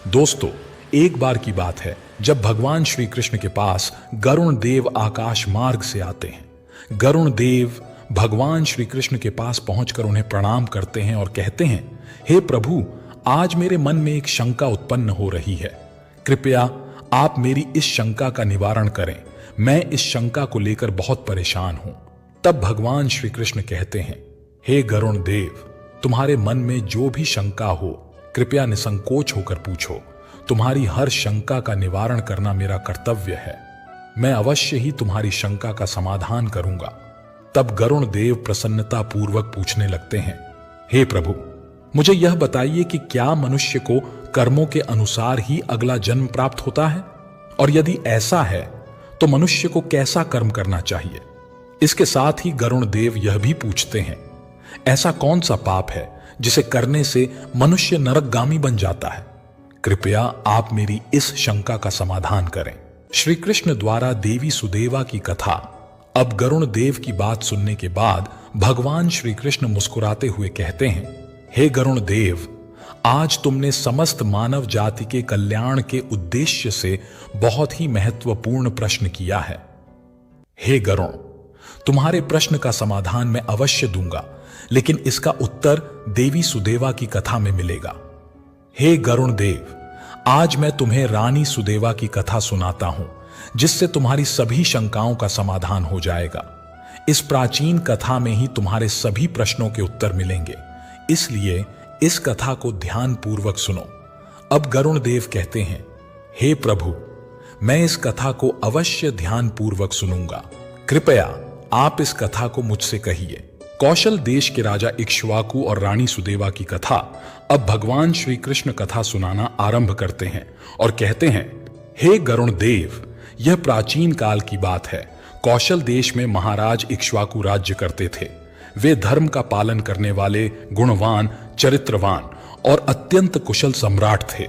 दोस्तों, एक बार की बात है जब भगवान श्री कृष्ण के पास गरुण देव आकाश मार्ग से आते हैं। गरुण देव भगवान श्री कृष्ण के पास पहुंचकर उन्हें प्रणाम करते हैं और कहते हैं, हे प्रभु, आज मेरे मन में एक शंका उत्पन्न हो रही है। कृपया आप मेरी इस शंका का निवारण करें। मैं इस शंका को लेकर बहुत परेशान हूं। तब भगवान श्री कृष्ण कहते हैं, हे गरुण देव, तुम्हारे मन में जो भी शंका हो कृपया निसंकोच होकर पूछो। तुम्हारी हर शंका का निवारण करना मेरा कर्तव्य है। मैं अवश्य ही तुम्हारी शंका का समाधान करूंगा। तब गरुण देव प्रसन्नता पूर्वक पूछने लगते हैं, हे प्रभु, मुझे यह बताइए कि क्या मनुष्य को कर्मों के अनुसार ही अगला जन्म प्राप्त होता है? और यदि ऐसा है तो मनुष्य को कैसा कर्म करना चाहिए? इसके साथ ही गरुण देव यह भी पूछते हैं, ऐसा कौन सा पाप है जिसे करने से मनुष्य नरकगामी बन जाता है? कृपया आप मेरी इस शंका का समाधान करें। श्री कृष्ण द्वारा देवी सुदेवा की कथा। अब गरुण देव की बात सुनने के बाद भगवान श्री कृष्ण मुस्कुराते हुए कहते हैं, हे गरुण देव, आज तुमने समस्त मानव जाति के कल्याण के उद्देश्य से बहुत ही महत्वपूर्ण प्रश्न किया है। हे गरुण, तुम्हारे प्रश्न का समाधान मैं अवश्य दूंगा, लेकिन इसका उत्तर देवी सुदेवा की कथा में मिलेगा। हे गरुण देव, आज मैं तुम्हें रानी सुदेवा की कथा सुनाता हूं, जिससे तुम्हारी सभी शंकाओं का समाधान हो जाएगा। इस प्राचीन कथा में ही तुम्हारे सभी प्रश्नों के उत्तर मिलेंगे, इसलिए इस कथा को ध्यान पूर्वक सुनो। अब गरुण देव कहते हैं, हे प्रभु, मैं इस कथा को अवश्य ध्यान पूर्वक सुनूंगा। कृपया आप इस कथा को मुझसे कहिए। कौशल देश के राजा इक्ष्वाकु और रानी सुदेवा की कथा। अब भगवान श्री कृष्ण कथा सुनाना आरंभ करते हैं और कहते हैं, हे गरुण देव, यह प्राचीन काल की बात है। कौशल देश में महाराज इक्ष्वाकु राज्य करते थे। वे धर्म का पालन करने वाले, गुणवान, चरित्रवान और अत्यंत कुशल सम्राट थे।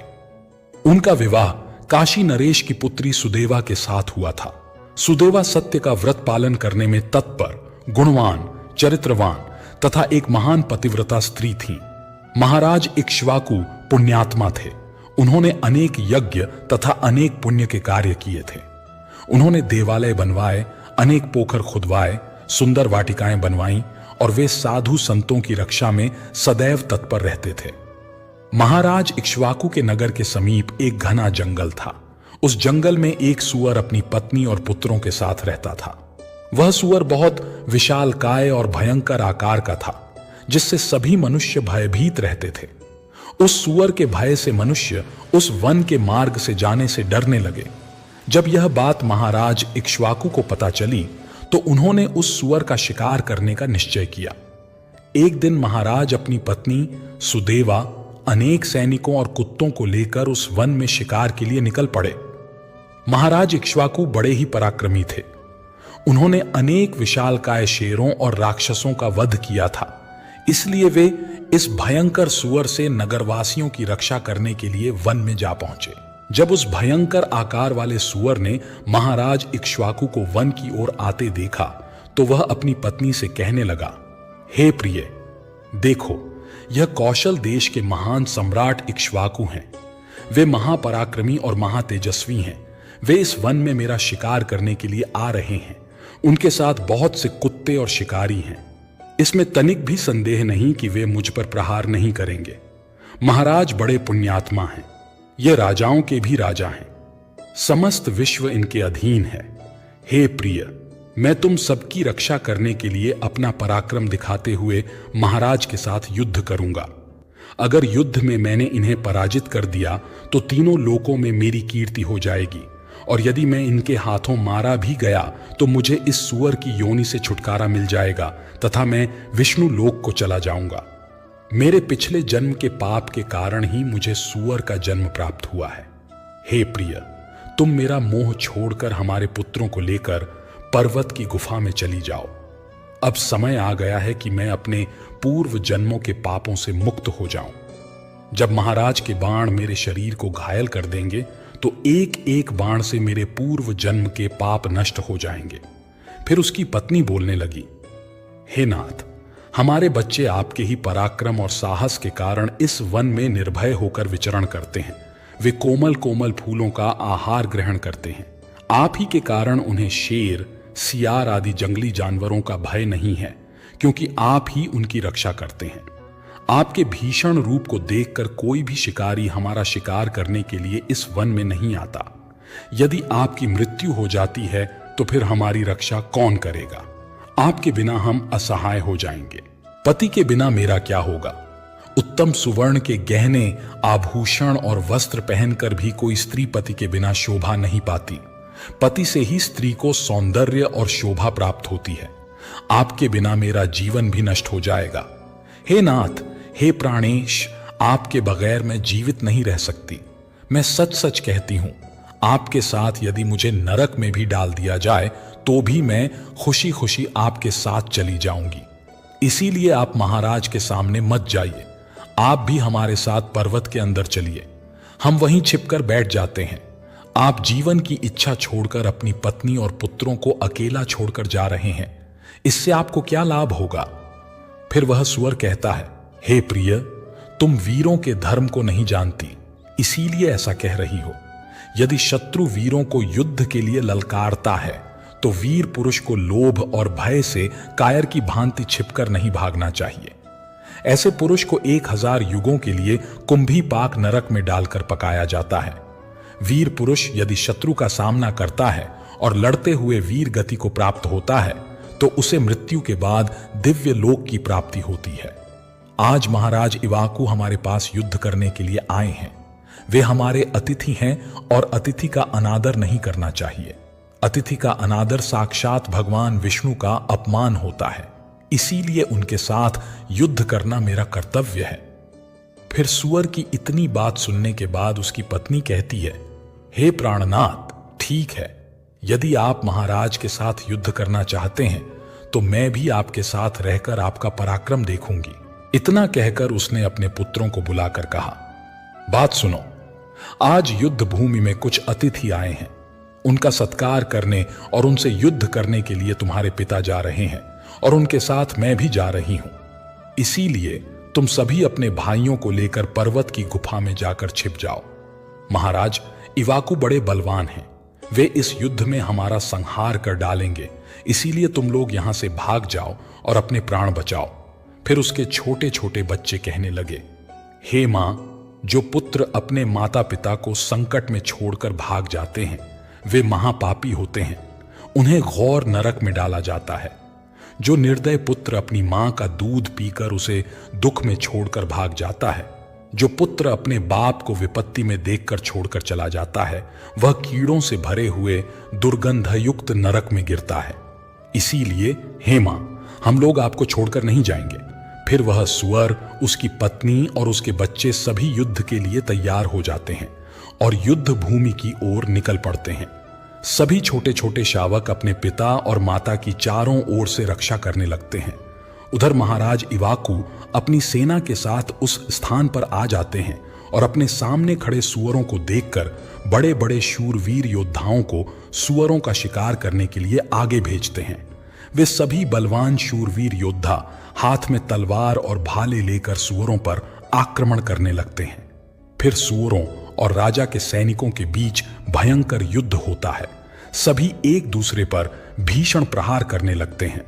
उनका विवाह काशी नरेश की पुत्री सुदेवा के साथ हुआ था। सुदेवा सत्य का व्रत पालन करने में तत्पर, गुणवान, चरित्रवान तथा एक महान पतिव्रता स्त्री थी। महाराज इक्ष्वाकु पुण्यात्मा थे। उन्होंने अनेक यज्ञ तथा अनेक पुण्य के कार्य किए थे। उन्होंने देवालय बनवाए, अनेक पोखर खुदवाए, सुंदर वाटिकाएं बनवाईं और वे साधु संतों की रक्षा में सदैव तत्पर रहते थे। महाराज इक्ष्वाकु के नगर के समीप एक घना जंगल था। उस जंगल में एक सूअर अपनी पत्नी और पुत्रों के साथ रहता था। वह सूअर बहुत विशालकाय और भयंकर आकार का था, जिससे सभी मनुष्य भयभीत रहते थे। उस सूअर के भय से मनुष्य उस वन के मार्ग से जाने से डरने लगे। जब यह बात महाराज इक्ष्वाकु को पता चली तो उन्होंने उस सूअर का शिकार करने का निश्चय किया। एक दिन महाराज अपनी पत्नी सुदेवा अनेक सैनिकों और कुत्तों को लेकर उस वन में शिकार के लिए निकल पड़े। महाराज इक्ष्वाकु बड़े ही पराक्रमी थे। उन्होंने अनेक विशालकाय शेरों और राक्षसों का वध किया था, इसलिए वे इस भयंकर सूअर से नगरवासियों की रक्षा करने के लिए वन में जा पहुंचे। जब उस भयंकर आकार वाले सूअर ने महाराज इक्ष्वाकु को वन की ओर आते देखा तो वह अपनी पत्नी से कहने लगा, हे प्रिय, देखो, यह कौशल देश के महान सम्राट इक्ष्वाकु हैं। वे महापराक्रमी और महातेजस्वी हैं। वे इस वन में मेरा शिकार करने के लिए आ रहे हैं। उनके साथ बहुत से कुत्ते और शिकारी हैं। इसमें तनिक भी संदेह नहीं कि वे मुझ पर प्रहार नहीं करेंगे। महाराज बड़े पुण्यात्मा हैं। ये राजाओं के भी राजा हैं। समस्त विश्व इनके अधीन है। हे प्रिय, मैं तुम सबकी रक्षा करने के लिए अपना पराक्रम दिखाते हुए महाराज के साथ युद्ध करूंगा। अगर युद्ध में मैंने इन्हें पराजित कर दिया तो तीनों लोकों में मेरी कीर्ति हो जाएगी, और यदि मैं इनके हाथों मारा भी गया तो मुझे इस सूअर की योनि से छुटकारा मिल जाएगा तथा मैं विष्णु लोक को चला जाऊंगा। मेरे पिछले जन्म के पाप के कारण ही मुझे सूअर का जन्म प्राप्त हुआ है। हे प्रिय, तुम मेरा मोह छोड़कर हमारे पुत्रों को लेकर पर्वत की गुफा में चली जाओ। अब समय आ गया है कि मैं अपने पूर्व जन्मों के पापों से मुक्त हो जाऊं। जब महाराज के बाण मेरे शरीर को घायल कर देंगे तो एक एक बाण से मेरे पूर्व जन्म के पाप नष्ट हो जाएंगे। फिर उसकी पत्नी बोलने लगी, हे नाथ, हमारे बच्चे आपके ही पराक्रम और साहस के कारण इस वन में निर्भय होकर विचरण करते हैं। वे कोमल कोमल फूलों का आहार ग्रहण करते हैं। आप ही के कारण उन्हें शेर, सियार आदि जंगली जानवरों का भय नहीं है, क्योंकि आप ही उनकी रक्षा करते हैं। आपके भीषण रूप को देखकर कोई भी शिकारी हमारा शिकार करने के लिए इस वन में नहीं आता। यदि आपकी मृत्यु हो जाती है तो फिर हमारी रक्षा कौन करेगा? आपके बिना हम असहाय हो जाएंगे। पति के बिना मेरा क्या होगा? उत्तम सुवर्ण के गहने, आभूषण और वस्त्र पहनकर भी कोई स्त्री पति के बिना शोभा नहीं पाती। पति से ही स्त्री को सौंदर्य और शोभा प्राप्त होती है। आपके बिना मेरा जीवन भी नष्ट हो जाएगा। हे नाथ, हे प्राणेश, आपके बगैर मैं जीवित नहीं रह सकती। मैं सच सच कहती हूं, आपके साथ यदि मुझे नरक में भी डाल दिया जाए तो भी मैं खुशी खुशी आपके साथ चली जाऊंगी। इसीलिए आप महाराज के सामने मत जाइए, आप भी हमारे साथ पर्वत के अंदर चलिए। हम वहीं छिपकर बैठ जाते हैं। आप जीवन की इच्छा छोड़कर अपनी पत्नी और पुत्रों को अकेला छोड़कर जा रहे हैं, इससे आपको क्या लाभ होगा? फिर वह सुअर कहता है, हे प्रिय, तुम वीरों के धर्म को नहीं जानती, इसीलिए ऐसा कह रही हो। यदि शत्रु वीरों को युद्ध के लिए ललकारता है तो वीर पुरुष को लोभ और भय से कायर की भांति छिपकर नहीं भागना चाहिए। ऐसे पुरुष को 1000 युगों के लिए कुंभी पाक नरक में डालकर पकाया जाता है। वीर पुरुष यदि शत्रु का सामना करता है और लड़ते हुए वीर गति को प्राप्त होता है तो उसे मृत्यु के बाद दिव्य लोक की प्राप्ति होती है। आज महाराज इवाकू हमारे पास युद्ध करने के लिए आए हैं। वे हमारे अतिथि हैं और अतिथि का अनादर नहीं करना चाहिए। अतिथि का अनादर साक्षात भगवान विष्णु का अपमान होता है, इसीलिए उनके साथ युद्ध करना मेरा कर्तव्य है। फिर सुअर की इतनी बात सुनने के बाद उसकी पत्नी कहती है, हे प्राणनाथ, ठीक है, यदि आप महाराज के साथ युद्ध करना चाहते हैं तो मैं भी आपके साथ रहकर आपका पराक्रम देखूंगी। इतना कहकर उसने अपने पुत्रों को बुलाकर कहा, बात सुनो, आज युद्ध भूमि में कुछ अतिथि आए हैं। उनका सत्कार करने और उनसे युद्ध करने के लिए तुम्हारे पिता जा रहे हैं और उनके साथ मैं भी जा रही हूं। इसीलिए तुम सभी अपने भाइयों को लेकर पर्वत की गुफा में जाकर छिप जाओ। महाराज इवाकू बड़े बलवान हैं, वे इस युद्ध में हमारा संहार कर डालेंगे, इसीलिए तुम लोग यहां से भाग जाओ और अपने प्राण बचाओ। फिर उसके छोटे छोटे बच्चे कहने लगे, हे मां, जो पुत्र अपने माता पिता को संकट में छोड़कर भाग जाते हैं वे महापापी होते हैं, उन्हें घोर नरक में डाला जाता है। जो निर्दय पुत्र अपनी मां का दूध पीकर उसे दुख में छोड़कर भाग जाता है, जो पुत्र अपने बाप को विपत्ति में देखकर छोड़कर चला जाता है, वह कीड़ों से भरे हुए दुर्गंधयुक्त नरक में गिरता है। इसीलिए हे मां, हम लोग आपको छोड़कर नहीं जाएंगे। फिर वह सुअर, उसकी पत्नी और उसके बच्चे सभी युद्ध के लिए तैयार हो जाते हैं और युद्ध भूमि की ओर निकल पड़ते हैं। सभी छोटे छोटे शावक अपने पिता और माता की चारों ओर से रक्षा करने लगते हैं। उधर महाराज इवाकू अपनी सेना के साथ उस स्थान पर आ जाते हैं और अपने सामने खड़े सुअरों को देखकर बड़े बड़े शूरवीर योद्धाओं को सुअरों का शिकार करने के लिए आगे भेजते हैं। वे सभी बलवान शूरवीर योद्धा हाथ में तलवार और भाले लेकर सुअरों पर आक्रमण करने लगते हैं। फिर सुअरों और राजा के सैनिकों के बीच भयंकर युद्ध होता है। सभी एक दूसरे पर भीषण प्रहार करने लगते हैं।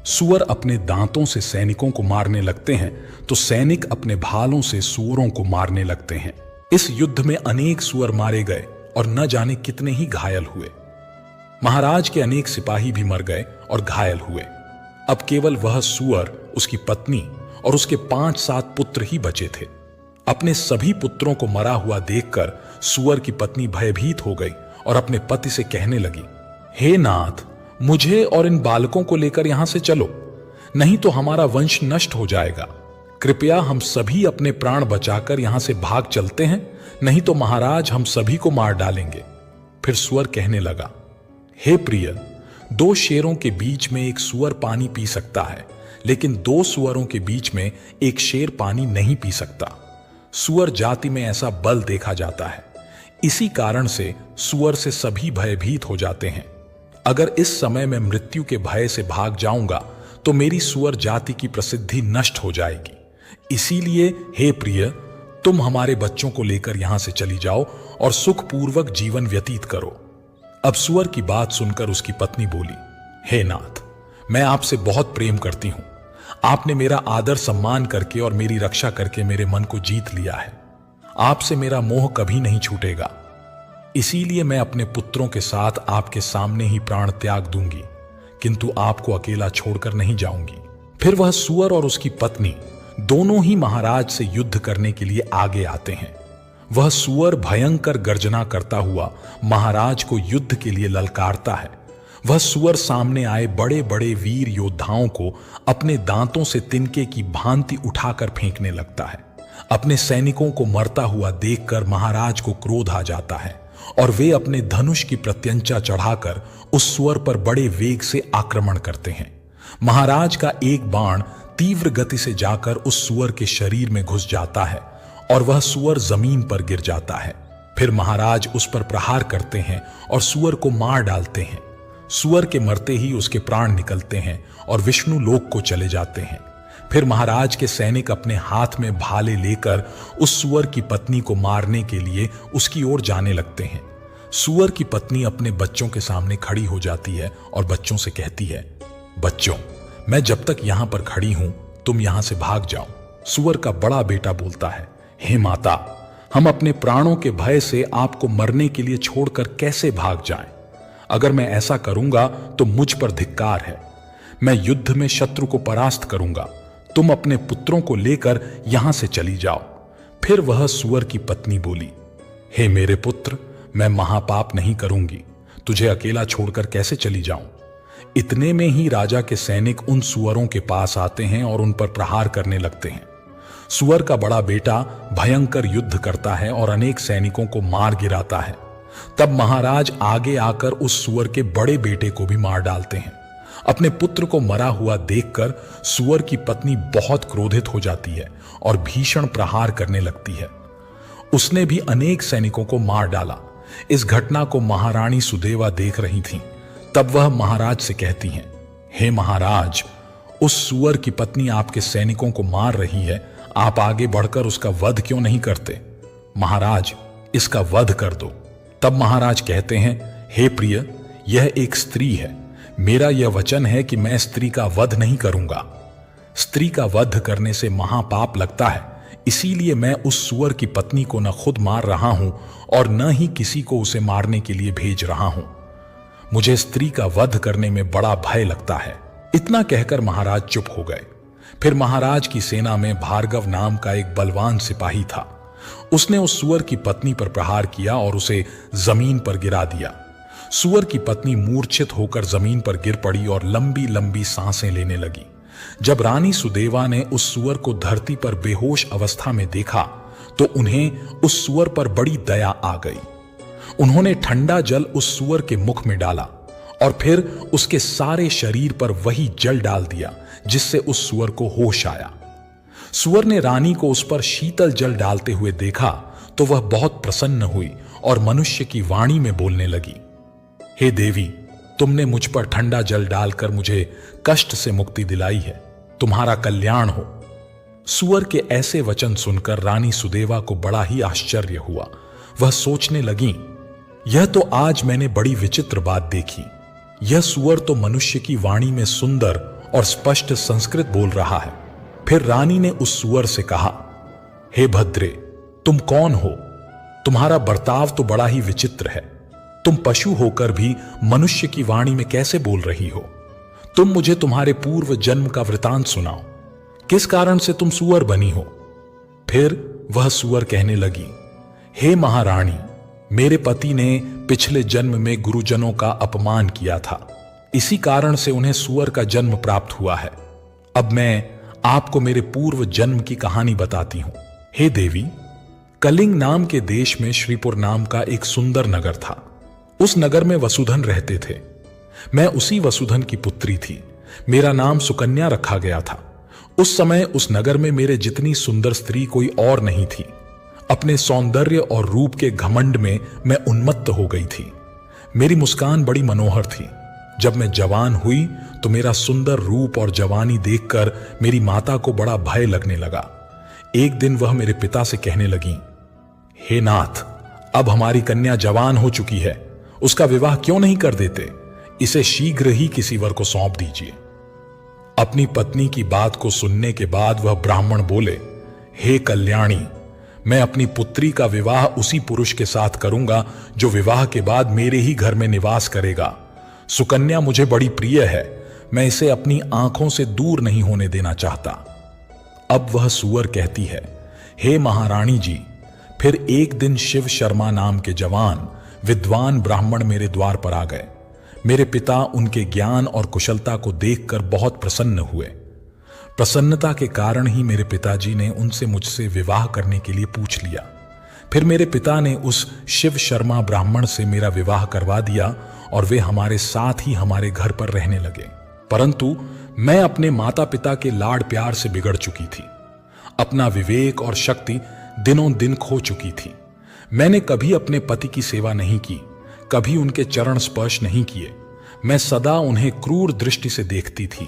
सुअर अपने दांतों से सैनिकों को मारने लगते हैं तो सैनिक अपने भालों से सुअरों को मारने लगते हैं। इस युद्ध में अनेक सुअर मारे गए और न जाने कितने ही घायल हुए। महाराज के अनेक सिपाही भी मर गए और घायल हुए। अब केवल वह सुअर, उसकी पत्नी और उसके 5-7 पुत्र ही बचे थे। अपने सभी पुत्रों को मरा हुआ देखकर सुअर की पत्नी भयभीत हो गई और अपने पति से कहने लगी, हे नाथ, मुझे और इन बालकों को लेकर यहां से चलो, नहीं तो हमारा वंश नष्ट हो जाएगा। कृपया हम सभी अपने प्राण बचाकर यहां से भाग चलते हैं, नहीं तो महाराज हम सभी को मार डालेंगे। फिर सुअर कहने लगा, हे प्रिय, 2 शेरों के बीच में एक सुअर पानी पी सकता है, लेकिन 2 सुअरों के बीच में एक शेर पानी नहीं पी सकता। सुअर जाति में ऐसा बल देखा जाता है, इसी कारण से सुअर से सभी भयभीत हो जाते हैं। अगर इस समय मैं मृत्यु के भय से भाग जाऊंगा तो मेरी सुअर जाति की प्रसिद्धि नष्ट हो जाएगी। इसीलिए हे प्रिय, तुम हमारे बच्चों को लेकर यहां से चली जाओ और सुखपूर्वक जीवन व्यतीत करो। अब सूअर की बात सुनकर उसकी पत्नी बोली, हे नाथ, मैं आपसे बहुत प्रेम करती हूं। आपने मेरा आदर सम्मान करके और मेरी रक्षा करके मेरे मन को जीत लिया है। आपसे मेरा मोह कभी नहीं छूटेगा। इसीलिए मैं अपने पुत्रों के साथ आपके सामने ही प्राण त्याग दूंगी, किंतु आपको अकेला छोड़कर नहीं जाऊंगी। फिर वह सूअर और उसकी पत्नी दोनों ही महाराज से युद्ध करने के लिए आगे आते हैं। वह सूअर भयंकर गर्जना करता हुआ महाराज को युद्ध के लिए ललकारता है। वह सूअर सामने आए बड़े बड़े वीर योद्धाओं को अपने दांतों से तिनके की भांति उठाकर फेंकने लगता है। अपने सैनिकों को मरता हुआ देखकर महाराज को क्रोध आ जाता है और वे अपने धनुष की प्रत्यंचा चढ़ाकर उस सूअर पर बड़े वेग से आक्रमण करते हैं। महाराज का एक बाण तीव्र गति से जाकर उस सूअर के शरीर में घुस जाता है और वह सूअर जमीन पर गिर जाता है। फिर महाराज उस पर प्रहार करते हैं और सूअर को मार डालते हैं। सूअर के मरते ही उसके प्राण निकलते हैं और विष्णु लोक को चले जाते हैं। फिर महाराज के सैनिक अपने हाथ में भाले लेकर उस सूअर की पत्नी को मारने के लिए उसकी ओर जाने लगते हैं। सूअर की पत्नी अपने बच्चों के सामने खड़ी हो जाती है और बच्चों से कहती है, बच्चों, मैं जब तक यहां पर खड़ी हूं तुम यहां से भाग जाओ। सूअर का बड़ा बेटा बोलता है, हे माता, हम अपने प्राणों के भय से आपको मरने के लिए छोड़कर कैसे भाग जाएं? अगर मैं ऐसा करूंगा तो मुझ पर धिक्कार है। मैं युद्ध में शत्रु को परास्त करूंगा। तुम अपने पुत्रों को लेकर यहां से चली जाओ। फिर वह सूअर की पत्नी बोली, हे मेरे पुत्र, मैं महापाप नहीं करूंगी। तुझे अकेला छोड़कर कैसे चली जाऊं? इतने में ही राजा के सैनिक उन सूअरों के पास आते हैं और उन पर प्रहार करने लगते हैं। सूअर का बड़ा बेटा भयंकर युद्ध करता है और अनेक सैनिकों को मार गिराता है। तब महाराज आगे आकर उस सूअर के बड़े बेटे को भी मार डालते हैं। अपने पुत्र को मरा हुआ देखकर सूअर की पत्नी बहुत क्रोधित हो जाती है और भीषण प्रहार करने लगती है। उसने भी अनेक सैनिकों को मार डाला। इस घटना को महारानी सुदेवा देख रही थीं। तब वह महाराज से कहती हैं, हे महाराज, उस सूअर की पत्नी आपके सैनिकों को मार रही है, आप आगे बढ़कर उसका वध क्यों नहीं करते? महाराज, इसका वध कर दो। तब महाराज कहते हैं, हे प्रिय, यह एक स्त्री है। मेरा यह वचन है कि मैं स्त्री का वध नहीं करूंगा। स्त्री का वध करने से महापाप लगता है, इसीलिए मैं उस सूअर की पत्नी को न खुद मार रहा हूं और न ही किसी को उसे मारने के लिए भेज रहा हूं। मुझे स्त्री का वध करने में बड़ा भय लगता है। इतना कहकर महाराज चुप हो गए। फिर महाराज की सेना में भार्गव नाम का एक बलवान सिपाही था। उसने उस सूअर की पत्नी पर प्रहार किया और उसे जमीन पर गिरा दिया। सूअर की पत्नी मूर्छित होकर जमीन पर गिर पड़ी और लंबी लंबी सांसें लेने लगी। जब रानी सुदेवा ने उस सूअर को धरती पर बेहोश अवस्था में देखा तो उन्हें उस सूअर पर बड़ी दया आ गई। उन्होंने ठंडा जल उस सूअर के मुख में डाला और फिर उसके सारे शरीर पर वही जल डाल दिया जिससे उस सूअर को होश आया। सूअर ने रानी को उस पर शीतल जल डालते हुए देखा तो वह बहुत प्रसन्न हुई और मनुष्य की वाणी में बोलने लगी, हे देवी, तुमने मुझ पर ठंडा जल डालकर मुझे कष्ट से मुक्ति दिलाई है। तुम्हारा कल्याण हो। सूअर के ऐसे वचन सुनकर रानी सुदेवा को बड़ा ही आश्चर्य हुआ। वह सोचने लगी, यह तो आज मैंने बड़ी विचित्र बात देखी। यह सूअर तो मनुष्य की वाणी में सुंदर और स्पष्ट संस्कृत बोल रहा है। फिर रानी ने उस सूअर से कहा, हे भद्रे, तुम कौन हो? तुम्हारा बर्ताव तो बड़ा ही विचित्र है। तुम पशु होकर भी मनुष्य की वाणी में कैसे बोल रही हो? तुम मुझे तुम्हारे पूर्व जन्म का वृतांत सुनाओ। किस कारण से तुम सूअर बनी हो? फिर वह सूअर कहने लगी, हे महारानी, मेरे पति ने पिछले जन्म में गुरुजनों का अपमान किया था। इसी कारण से उन्हें सूअर का जन्म प्राप्त हुआ है। अब मैं आपको मेरे पूर्व जन्म की कहानी बताती हूं। हे देवी, कलिंग नाम के देश में श्रीपुर नाम का एक सुंदर नगर था। उस नगर में वसुधन रहते थे। मैं उसी वसुधन की पुत्री थी। मेरा नाम सुकन्या रखा गया था। उस समय उस नगर में मेरे जितनी सुंदर स्त्री कोई और नहीं थी। अपने सौंदर्य और रूप के घमंड में मैं उन्मत्त हो गई थी। मेरी मुस्कान बड़ी मनोहर थी। जब मैं जवान हुई तो मेरा सुंदर रूप और जवानी देखकर मेरी माता को बड़ा भय लगने लगा। एक दिन वह मेरे पिता से कहने लगी, हे नाथ, अब हमारी कन्या जवान हो चुकी है, उसका विवाह क्यों नहीं कर देते? इसे शीघ्र ही किसी वर को सौंप दीजिए। अपनी पत्नी की बात को सुनने के बाद वह ब्राह्मण बोले, हे कल्याणी, मैं अपनी पुत्री का विवाह उसी पुरुष के साथ करूंगा जो विवाह के बाद मेरे ही घर में निवास करेगा। सुकन्या मुझे बड़ी प्रिय है, मैं इसे अपनी आंखों से दूर नहीं होने देना चाहता। अब वह सूअर कहती है, हे महारानी जी, फिर एक दिन शिव शर्मा नाम के जवान विद्वान ब्राह्मण मेरे द्वार पर आ गए। मेरे पिता उनके ज्ञान और कुशलता को देखकर बहुत प्रसन्न हुए। प्रसन्नता के कारण ही मेरे पिताजी ने उनसे मुझसे विवाह करने के लिए पूछ लिया। फिर मेरे पिता ने उस शिव शर्मा ब्राह्मण से मेरा विवाह करवा दिया और वे हमारे साथ ही हमारे घर पर रहने लगे। परंतु मैं अपने माता पिता के लाड प्यार से बिगड़ चुकी थी। अपना विवेक और शक्ति दिनों दिन खो चुकी थी। मैंने कभी अपने पति की सेवा नहीं की, कभी उनके चरण स्पर्श नहीं किए। मैं सदा उन्हें क्रूर दृष्टि से देखती थी,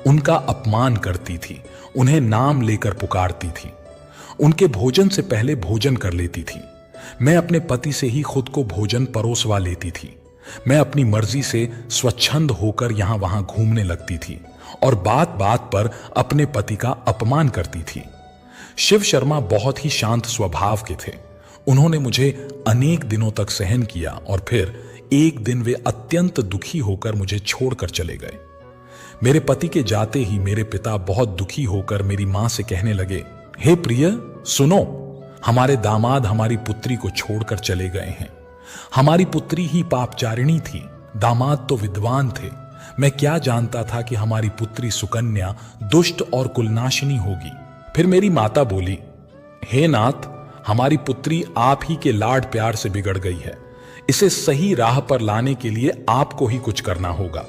उनका अपमान करती थी, उन्हें नाम लेकर पुकारती थी, उनके भोजन से पहले भोजन कर लेती थी। मैं अपने पति से ही खुद को भोजन परोसवा लेती थी। मैं अपनी मर्जी से स्वच्छंद होकर यहां वहां घूमने लगती थी और बात बात पर अपने पति का अपमान करती थी। शिव शर्मा बहुत ही शांत स्वभाव के थे। उन्होंने मुझे अनेक दिनों तक सहन किया और फिर एक दिन वे अत्यंत दुखी होकर मुझे छोड़कर चले गए। मेरे पति के जाते ही मेरे पिता बहुत दुखी होकर मेरी मां से कहने लगे, हे प्रिय, सुनो, हमारे दामाद हमारी पुत्री को छोड़कर चले गए हैं। हमारी पुत्री ही पापचारिणी थी, दामाद तो विद्वान थे। मैं क्या जानता था कि हमारी पुत्री सुकन्या दुष्ट और कुलनाशिनी होगी। फिर मेरी माता बोली, हे नाथ, हमारी पुत्री आप ही के लाड प्यार से बिगड़ गई है। इसे सही राह पर लाने के लिए आपको ही कुछ करना होगा।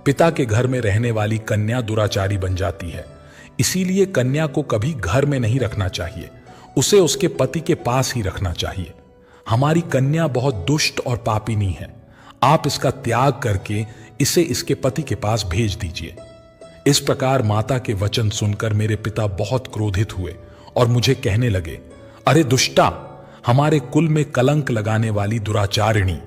पिता के घर में रहने वाली कन्या दुराचारी बन जाती है, इसीलिए कन्या को कभी घर में नहीं रखना चाहिए, उसे उसके पति के पास ही रखना चाहिए। हमारी कन्या बहुत दुष्ट और पापिनी है, आप इसका त्याग करके इसे इसके पति के पास भेज दीजिए। इस प्रकार माता के वचन सुनकर मेरे पिता बहुत क्रोधित हुए और मुझे कहने लगे, अरे दुष्टा, हमारे कुल में कलंक लगाने वाली दुराचारिणी,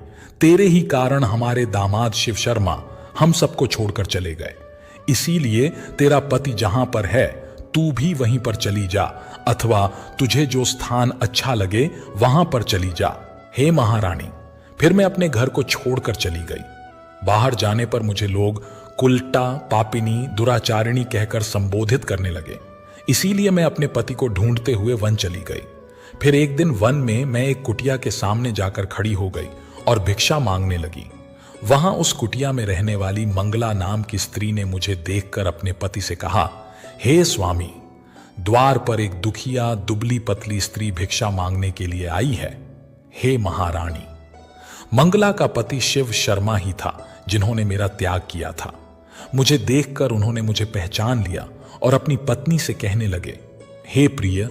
तेरे ही कारण हमारे दामाद शिव शर्मा हम सबको छोड़कर चले गए। इसीलिए तेरा पति जहां पर है तू भी वहीं पर चली जा, अथवा तुझे जो स्थान अच्छा लगे वहां पर चली जा। हे महारानी, फिर मैं अपने घर को छोड़कर चली गई। बाहर जाने पर मुझे लोग कुलटा, पापिनी, दुराचारिणी कहकर संबोधित करने लगे। इसीलिए मैं अपने पति को ढूंढते हुए वन चली गई। फिर एक दिन वन में मैं एक कुटिया के सामने जाकर खड़ी हो गई और भिक्षा मांगने लगी। वहां उस कुटिया में रहने वाली मंगला नाम की स्त्री ने मुझे देखकर अपने पति से कहा, हे स्वामी, द्वार पर एक दुखिया दुबली पतली स्त्री भिक्षा मांगने के लिए आई है। हे महारानी, मंगला का पति शिव शर्मा ही था जिन्होंने मेरा त्याग किया था। मुझे देखकर उन्होंने मुझे पहचान लिया और अपनी पत्नी से कहने लगे, हे प्रिय,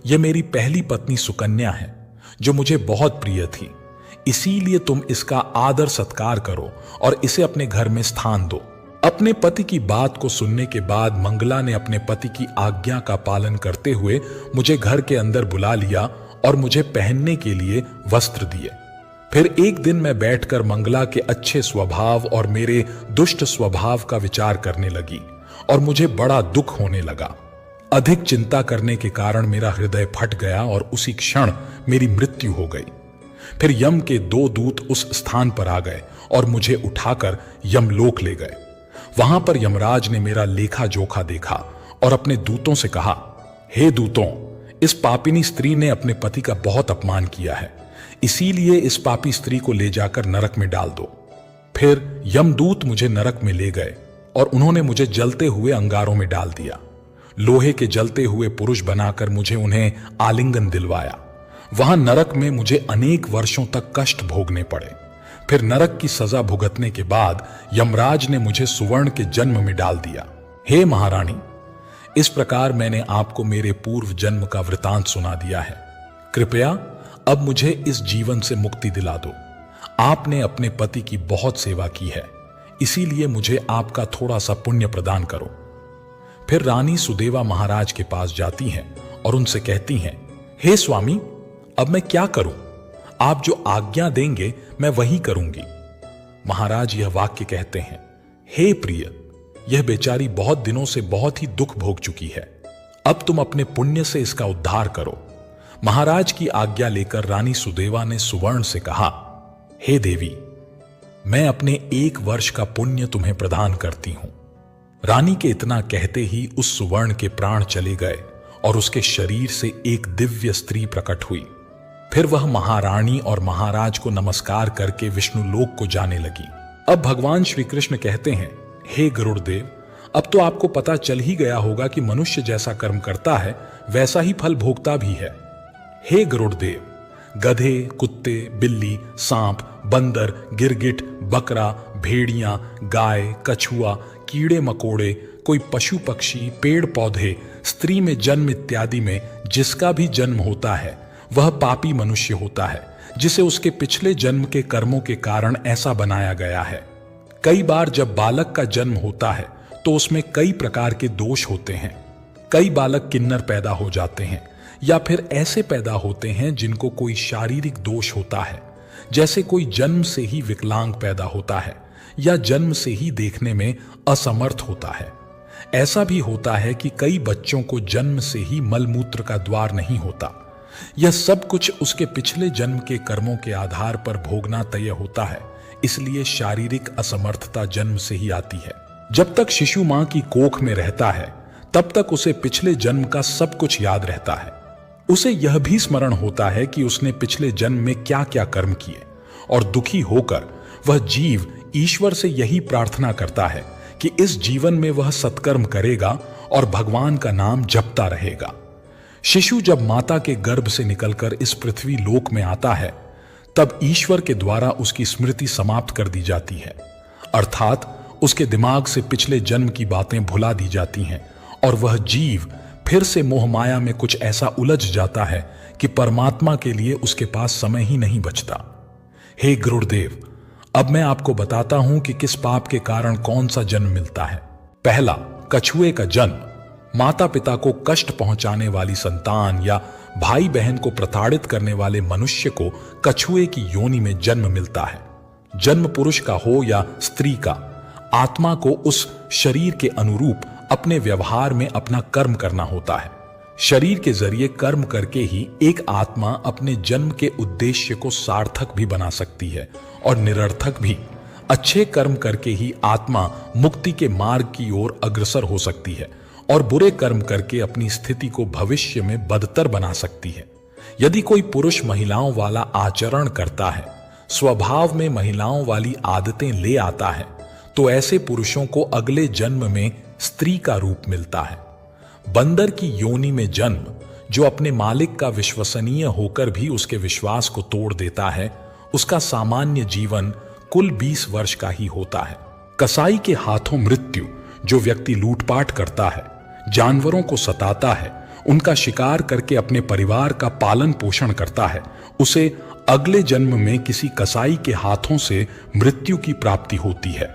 यह मेरी पहली पत्नी सुकन्या है जो मुझे बहुत प्रिय थी, इसीलिए तुम इसका आदर सत्कार करो और इसे अपने घर में स्थान दो। अपने पति की बात को सुनने के बाद मंगला ने अपने पति की आज्ञा का पालन करते हुए मुझे घर के अंदर बुला लिया और मुझे पहनने के लिए वस्त्र दिए। फिर एक दिन मैं बैठकर मंगला के अच्छे स्वभाव और मेरे दुष्ट स्वभाव का विचार करने लगी और मुझे बड़ा दुख होने लगा। अधिक चिंता करने के कारण मेरा हृदय फट गया और उसी क्षण मेरी मृत्यु हो गई। फिर यम के 2 दूत उस स्थान पर आ गए और मुझे उठाकर यमलोक ले गए। वहां पर यमराज ने मेरा लेखा जोखा देखा और अपने दूतों से कहा, हे दूतों, इस पापिनी स्त्री ने अपने पति का बहुत अपमान किया है, इसीलिए इस पापी स्त्री को ले जाकर नरक में डाल दो। फिर यमदूत मुझे नरक में ले गए और उन्होंने मुझे जलते हुए अंगारों में डाल दिया। लोहे के जलते हुए पुरुष बनाकर मुझे उन्हें आलिंगन दिलवाया। वहां नरक में मुझे अनेक वर्षों तक कष्ट भोगने पड़े। फिर नरक की सजा भुगतने के बाद यमराज ने मुझे सुवर्ण के जन्म में डाल दिया। हे महारानी, इस प्रकार मैंने आपको मेरे पूर्व जन्म का वृतांत सुना दिया है। कृपया अब मुझे इस जीवन से मुक्ति दिला दो। आपने अपने पति की बहुत सेवा की है, इसीलिए मुझे आपका थोड़ा सा पुण्य प्रदान करो। फिर रानी सुदेवा महाराज के पास जाती हैं और उनसे कहती हैं, हे स्वामी, अब मैं क्या करूं? आप जो आज्ञा देंगे मैं वही करूंगी। महाराज यह वाक्य कहते हैं, हे प्रिय, यह बेचारी बहुत दिनों से बहुत ही दुख भोग चुकी है, अब तुम अपने पुण्य से इसका उद्धार करो। महाराज की आज्ञा लेकर रानी सुदेवा ने सुवर्ण से कहा, हे देवी, मैं अपने 1 वर्ष का पुण्य तुम्हें प्रदान करती हूं। रानी के इतना कहते ही उस सुवर्ण के प्राण चले गए और उसके शरीर से एक दिव्य स्त्री प्रकट हुई। फिर वह महारानी और महाराज को नमस्कार करके विष्णु लोक को जाने लगी। अब भगवान श्री कृष्ण कहते हैं, हे गरुड़देव, अब तो आपको पता चल ही गया होगा कि मनुष्य जैसा कर्म करता है वैसा ही फल भोगता भी है। हे गरुड़देव, गधे, कुत्ते, बिल्ली, सांप, बंदर, गिरगिट, बकरा, भेड़ियां, गाय, कछुआ, कीड़े मकोड़े, कोई पशु पक्षी, पेड़ पौधे, स्त्री में जन्म इत्यादि में जिसका भी जन्म होता है वह पापी मनुष्य होता है, जिसे उसके पिछले जन्म के कर्मों के कारण ऐसा बनाया गया है। कई बार जब बालक का जन्म होता है तो उसमें कई प्रकार के दोष होते हैं। कई बालक किन्नर पैदा हो जाते हैं या फिर ऐसे पैदा होते हैं जिनको कोई शारीरिक दोष होता है, जैसे कोई जन्म से ही विकलांग पैदा होता है या जन्म से ही देखने में असमर्थ होता है। ऐसा भी होता है कि कई बच्चों को जन्म से ही मलमूत्र का द्वार नहीं होता। यह सब कुछ उसके पिछले जन्म के कर्मों के आधार पर भोगना तय होता है, इसलिए शारीरिक असमर्थता जन्म से ही आती है। जब तक शिशु मां की कोख में रहता है तब तक उसे पिछले जन्म का सब कुछ याद रहता है। उसे यह भी स्मरण होता है कि उसने पिछले जन्म में क्या क्या कर्म किए, और दुखी होकर वह जीव ईश्वर से यही प्रार्थना करता है कि इस जीवन में वह सत्कर्म करेगा और भगवान का नाम जपता रहेगा। शिशु जब माता के गर्भ से निकलकर इस पृथ्वी लोक में आता है तब ईश्वर के द्वारा उसकी स्मृति समाप्त कर दी जाती है, अर्थात उसके दिमाग से पिछले जन्म की बातें भुला दी जाती हैं और वह जीव फिर से मोह माया में कुछ ऐसा उलझ जाता है कि परमात्मा के लिए उसके पास समय ही नहीं बचता। हे गुरुदेव, अब मैं आपको बताता हूं कि किस पाप के कारण कौन सा जन्म मिलता है। पहला, कछुए का जन्म। माता पिता को कष्ट पहुंचाने वाली संतान या भाई बहन को प्रताड़ित करने वाले मनुष्य को कछुए की योनि में जन्म मिलता है। जन्म पुरुष का हो या स्त्री का, आत्मा को उस शरीर के अनुरूप अपने व्यवहार में अपना कर्म करना होता है। शरीर के जरिए कर्म करके ही एक आत्मा अपने जन्म के उद्देश्य को सार्थक भी बना सकती है और निरर्थक भी। अच्छे कर्म करके ही आत्मा मुक्ति के मार्ग की ओर अग्रसर हो सकती है और बुरे कर्म करके अपनी स्थिति को भविष्य में बदतर बना सकती है। यदि कोई पुरुष महिलाओं वाला आचरण करता है, स्वभाव में महिलाओं वाली आदतें ले आता है, तो ऐसे पुरुषों को अगले जन्म में स्त्री का रूप मिलता है। बंदर की योनि में जन्म, जो अपने मालिक का विश्वसनीय होकर भी उसके विश्वास को तोड़ देता है, उसका सामान्य जीवन कुल 20 वर्ष का ही होता है। कसाई के हाथों मृत्यु, जो व्यक्ति लूटपाट करता है, जानवरों को सताता है, उनका शिकार करके अपने परिवार का पालन पोषण करता है, उसे अगले जन्म में किसी कसाई के हाथों से मृत्यु की प्राप्ति होती है।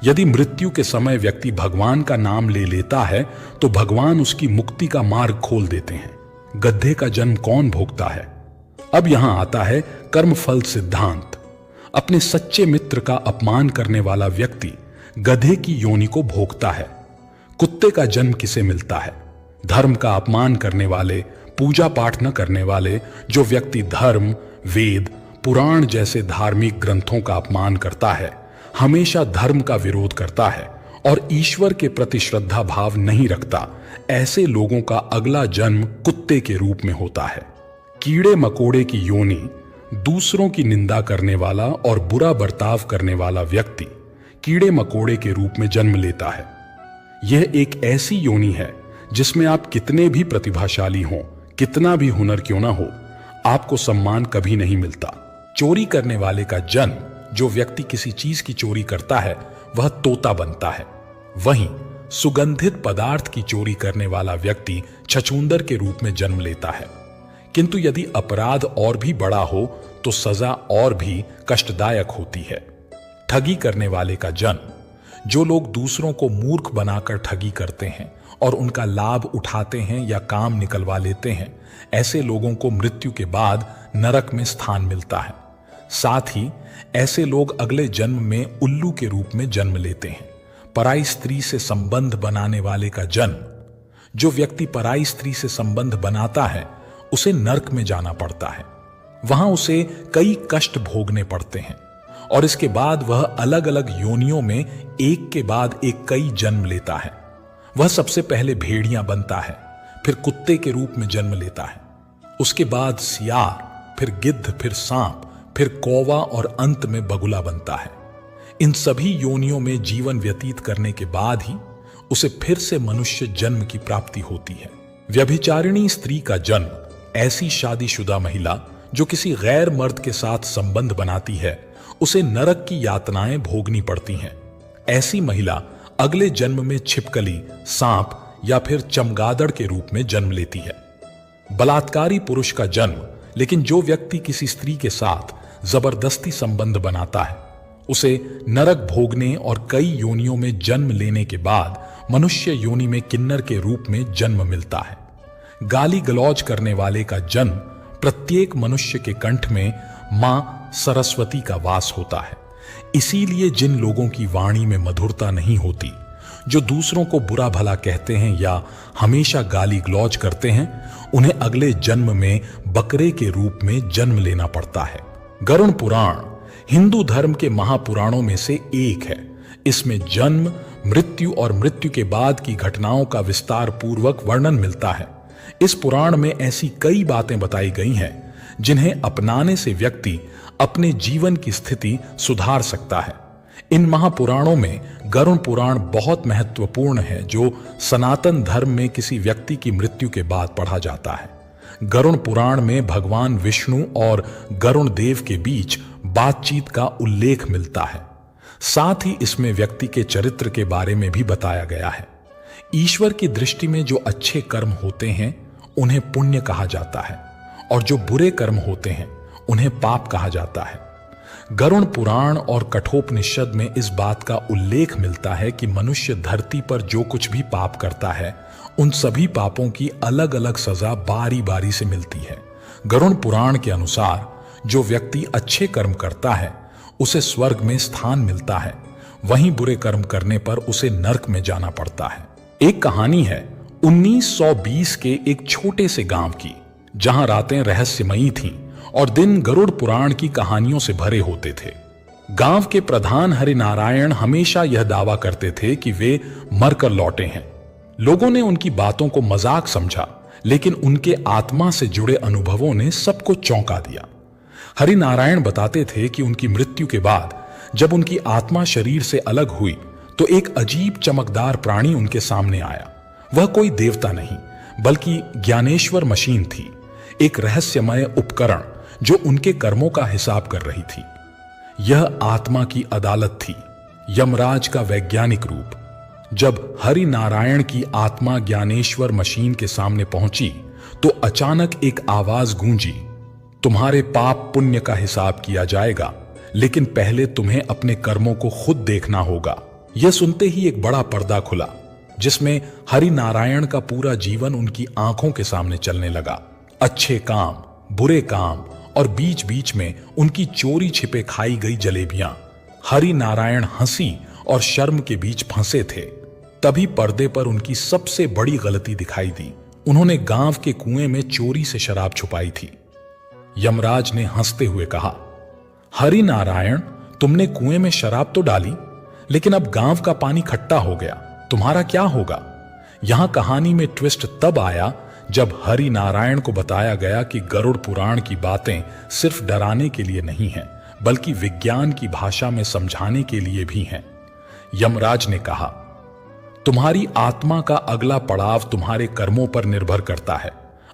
यदि मृत्यु के समय व्यक्ति भगवान का नाम ले लेता है तो भगवान उसकी मुक्ति का मार्ग खोल देते हैं। गधे का जन्म कौन भोगता है? अब यहां आता है कर्मफल सिद्धांत। अपने सच्चे मित्र का अपमान करने वाला व्यक्ति गधे की योनि को भोगता है। कुत्ते का जन्म किसे मिलता है? धर्म का अपमान करने वाले, पूजा पाठ न करने वाले। जो व्यक्ति धर्म, वेद, पुराण जैसे धार्मिक ग्रंथों का अपमान करता है, हमेशा धर्म का विरोध करता है और ईश्वर के प्रति श्रद्धा भाव नहीं रखता, ऐसे लोगों का अगला जन्म कुत्ते के रूप में होता है। कीड़े मकोड़े की योनि, दूसरों की निंदा करने वाला और बुरा बर्ताव करने वाला व्यक्ति कीड़े मकोड़े के रूप में जन्म लेता है। यह एक ऐसी योनि है जिसमें आप कितने भी प्रतिभाशाली हों, कितना भी हुनर क्यों ना हो, आपको सम्मान कभी नहीं मिलता। चोरी करने वाले का जन्म, जो व्यक्ति किसी चीज की चोरी करता है वह तोता बनता है। वहीं सुगंधित पदार्थ की चोरी करने वाला व्यक्ति छछूंदर के रूप में जन्म लेता है। किंतु यदि अपराध और भी बड़ा हो तो सजा और भी कष्टदायक होती है। ठगी करने वाले का जन्म, जो लोग दूसरों को मूर्ख बनाकर ठगी करते हैं और उनका लाभ उठाते हैं या काम निकलवा लेते हैं, ऐसे लोगों को मृत्यु के बाद नरक में स्थान मिलता है। साथ ही ऐसे लोग अगले जन्म में उल्लू के रूप में जन्म लेते हैं। पराई स्त्री से संबंध बनाने वाले का जन्म, जो व्यक्ति पराई स्त्री से संबंध बनाता है उसे नरक में जाना पड़ता है। वहां उसे कई कष्ट भोगने पड़ते हैं और इसके बाद वह अलग अलग योनियों में एक के बाद एक कई जन्म लेता है। वह सबसे पहले भेड़िया बनता है, फिर कुत्ते के रूप में जन्म लेता है, उसके बाद सियार, फिर गिद्ध, फिर सांप, फिर कौवा और अंत में बगुला बनता है। इन सभी योनियों में जीवन व्यतीत करने के बाद ही उसे फिर से मनुष्य जन्म की प्राप्ति होती है। व्यभिचारिणी स्त्री का जन्म, ऐसी शादीशुदा महिला जो किसी गैर मर्द के साथ संबंध बनाती है, उसे नरक की यातनाएं भोगनी पड़ती हैं। ऐसी महिला अगले जन्म में छिपकली, सांप या फिर चमगादड़ के रूप में जन्म लेती है। बलात्कारी पुरुष का जन्म, लेकिन जो व्यक्ति किसी स्त्री के साथ जबरदस्ती संबंध बनाता है उसे नरक भोगने और कई योनियों में जन्म लेने के बाद मनुष्य योनि में किन्नर के रूप में जन्म मिलता है। गाली गलौज करने वाले का जन्म, प्रत्येक मनुष्य के कंठ में मां सरस्वती का वास होता है। इसीलिए जिन लोगों की वाणी में मधुरता नहीं होती, जो दूसरों को बुरा भला कहते हैं या हमेशा गाली गलौज करते हैं, उन्हें अगले जन्म में बकरे के रूप में जन्म लेना पड़ता है। गरुड़ पुराण हिंदू धर्म के महापुराणों में से एक है। इसमें जन्म, मृत्यु और मृत्यु के बाद की घटनाओं का विस्तार पूर्वक वर्णन मिलता है। इस पुराण में ऐसी कई बातें बताई गई हैं जिन्हें अपनाने से व्यक्ति अपने जीवन की स्थिति सुधार सकता है। इन महापुराणों में गरुड़ पुराण बहुत महत्वपूर्ण है, जो सनातन धर्म में किसी व्यक्ति की मृत्यु के बाद पढ़ा जाता है। गरुड़ पुराण में भगवान विष्णु और गरुड़ देव के बीच बातचीत का उल्लेख मिलता है। साथ ही इसमें व्यक्ति के चरित्र के बारे में भी बताया गया है। ईश्वर की दृष्टि में जो अच्छे कर्म होते हैं उन्हें पुण्य कहा जाता है और जो बुरे कर्म होते हैं उन्हें पाप कहा जाता है। गरुड़ पुराण और कठोपनिषद में इस बात का उल्लेख मिलता है कि मनुष्य धरती पर जो कुछ भी पाप करता है, उन सभी पापों की अलग अलग सजा बारी बारी से मिलती है। गरुड़ पुराण के अनुसार जो व्यक्ति अच्छे कर्म करता है उसे स्वर्ग में स्थान मिलता है, वहीं बुरे कर्म करने पर उसे नरक में जाना पड़ता है। एक कहानी है 1920 के एक छोटे से गांव की, जहां रातें रहस्यमयी थीं और दिन गरुड़ पुराण की कहानियों से भरे होते थे। गांव के प्रधान हरिनारायण हमेशा यह दावा करते थे कि वे मरकर लौटे हैं। लोगों ने उनकी बातों को मजाक समझा, लेकिन उनके आत्मा से जुड़े अनुभवों ने सबको चौंका दिया। हरिनारायण बताते थे कि उनकी मृत्यु के बाद जब उनकी आत्मा शरीर से अलग हुई तो एक अजीब चमकदार प्राणी उनके सामने आया। वह कोई देवता नहीं बल्कि ज्ञानेश्वर मशीन थी, एक रहस्यमय उपकरण जो उनके कर्मों का हिसाब कर रही थी। यह आत्मा की अदालत थी, यमराज का वैज्ञानिक रूप। जब हरिनारायण की आत्मा ज्ञानेश्वर मशीन के सामने पहुंची तो अचानक एक आवाज गूंजी, तुम्हारे पाप पुण्य का हिसाब किया जाएगा, लेकिन पहले तुम्हें अपने कर्मों को खुद देखना होगा। यह सुनते ही एक बड़ा पर्दा खुला, जिसमें हरिनारायण का पूरा जीवन उनकी आंखों के सामने चलने लगा। अच्छे काम, बुरे काम और बीच बीच में उनकी चोरी छिपे खाई गई जलेबियां। हरिनारायण हंसी और शर्म के बीच फंसे थे। तभी पर्दे पर उनकी सबसे बड़ी गलती दिखाई दी। उन्होंने गांव के कुएं में चोरी से शराब छुपाई थी। यमराज ने हंसते हुए कहा, हरिनारायण, तुमने कुएं में शराब तो डाली, लेकिन अब गांव का पानी खट्टा हो गया, तुम्हारा क्या होगा? यहां कहानी में ट्विस्ट तब आया जब हरिनारायण को बताया गया कि गरुड़ पुराण की बातें सिर्फ डराने के लिए नहीं हैं, बल्कि विज्ञान की भाषा में समझाने के लिए भी हैं। यमराज ने कहा, तुम्हारी आत्मा का अगला पड़ाव तुम्हारे कर्मों पर निर्भर करता है।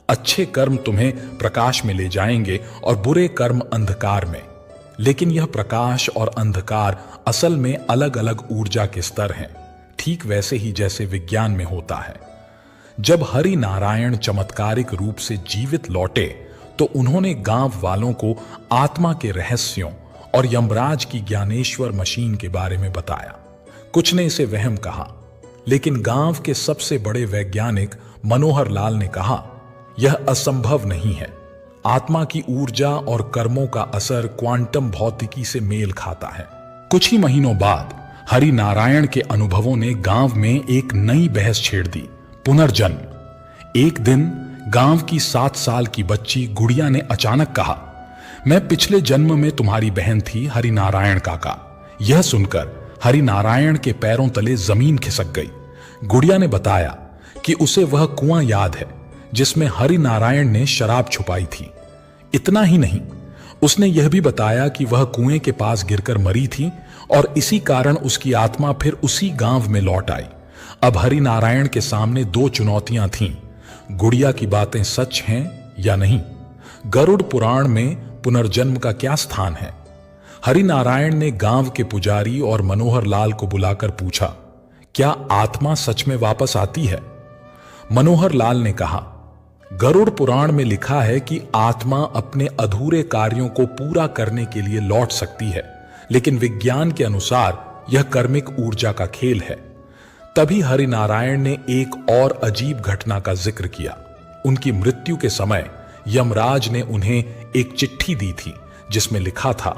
अच्छे कर्म तुम्हें प्रकाश में ले जाएंगे और बुरे कर्म अंधकार में। लेकिन यह प्रकाश और अंधकार असल में अलग अलग ऊर्जा के स्तर हैं, ठीक वैसे ही जैसे विज्ञान में होता है। जब हरिनारायण चमत्कारिक रूप से जीवित लौटे तो उन्होंने गांव वालों को आत्मा के रहस्यों और यमराज की ज्ञानेश्वर मशीन के बारे में बताया। कुछ ने इसे वहम कहा, लेकिन गांव के सबसे बड़े वैज्ञानिक मनोहर लाल ने कहा, यह असंभव नहीं है। आत्मा की ऊर्जा और कर्मों का असर क्वांटम भौतिकी से मेल खाता है। कुछ ही महीनों बाद हरि नारायण के अनुभवों ने गांव में एक नई बहस छेड़ दी, पुनर्जन्म। एक दिन गांव की 7 साल की बच्ची गुड़िया ने अचानक कहा, मैं पिछले जन्म में तुम्हारी बहन थी हरि नारायण काका। यह सुनकर हरि नारायण के पैरों तले जमीन खिसक गई। गुड़िया ने बताया कि उसे वह कुआं याद है जिसमें हरि नारायण ने शराब छुपाई थी। इतना ही नहीं, उसने यह भी बताया कि वह कुएं के पास गिरकर मरी थी और इसी कारण उसकी आत्मा फिर उसी गांव में लौट आई। अब हरि नारायण के सामने 2 चुनौतियां थीं, गुड़िया की बातें सच हैं या नहीं। गरुड़ पुराण में पुनर्जन्म का क्या स्थान है? हरि नारायण ने गांव के पुजारी और मनोहर लाल को बुलाकर पूछा, क्या आत्मा सच में वापस आती है? मनोहर लाल ने कहा, गरुड़ पुराण में लिखा है कि आत्मा अपने अधूरे कार्यों को पूरा करने के लिए लौट सकती है, लेकिन विज्ञान के अनुसार यह कर्मिक ऊर्जा का खेल है। तभी हरि नारायण ने एक और अजीब घटना का जिक्र किया। उनकी मृत्यु के समय यमराज ने उन्हें एक चिट्ठी दी थी जिसमें लिखा था,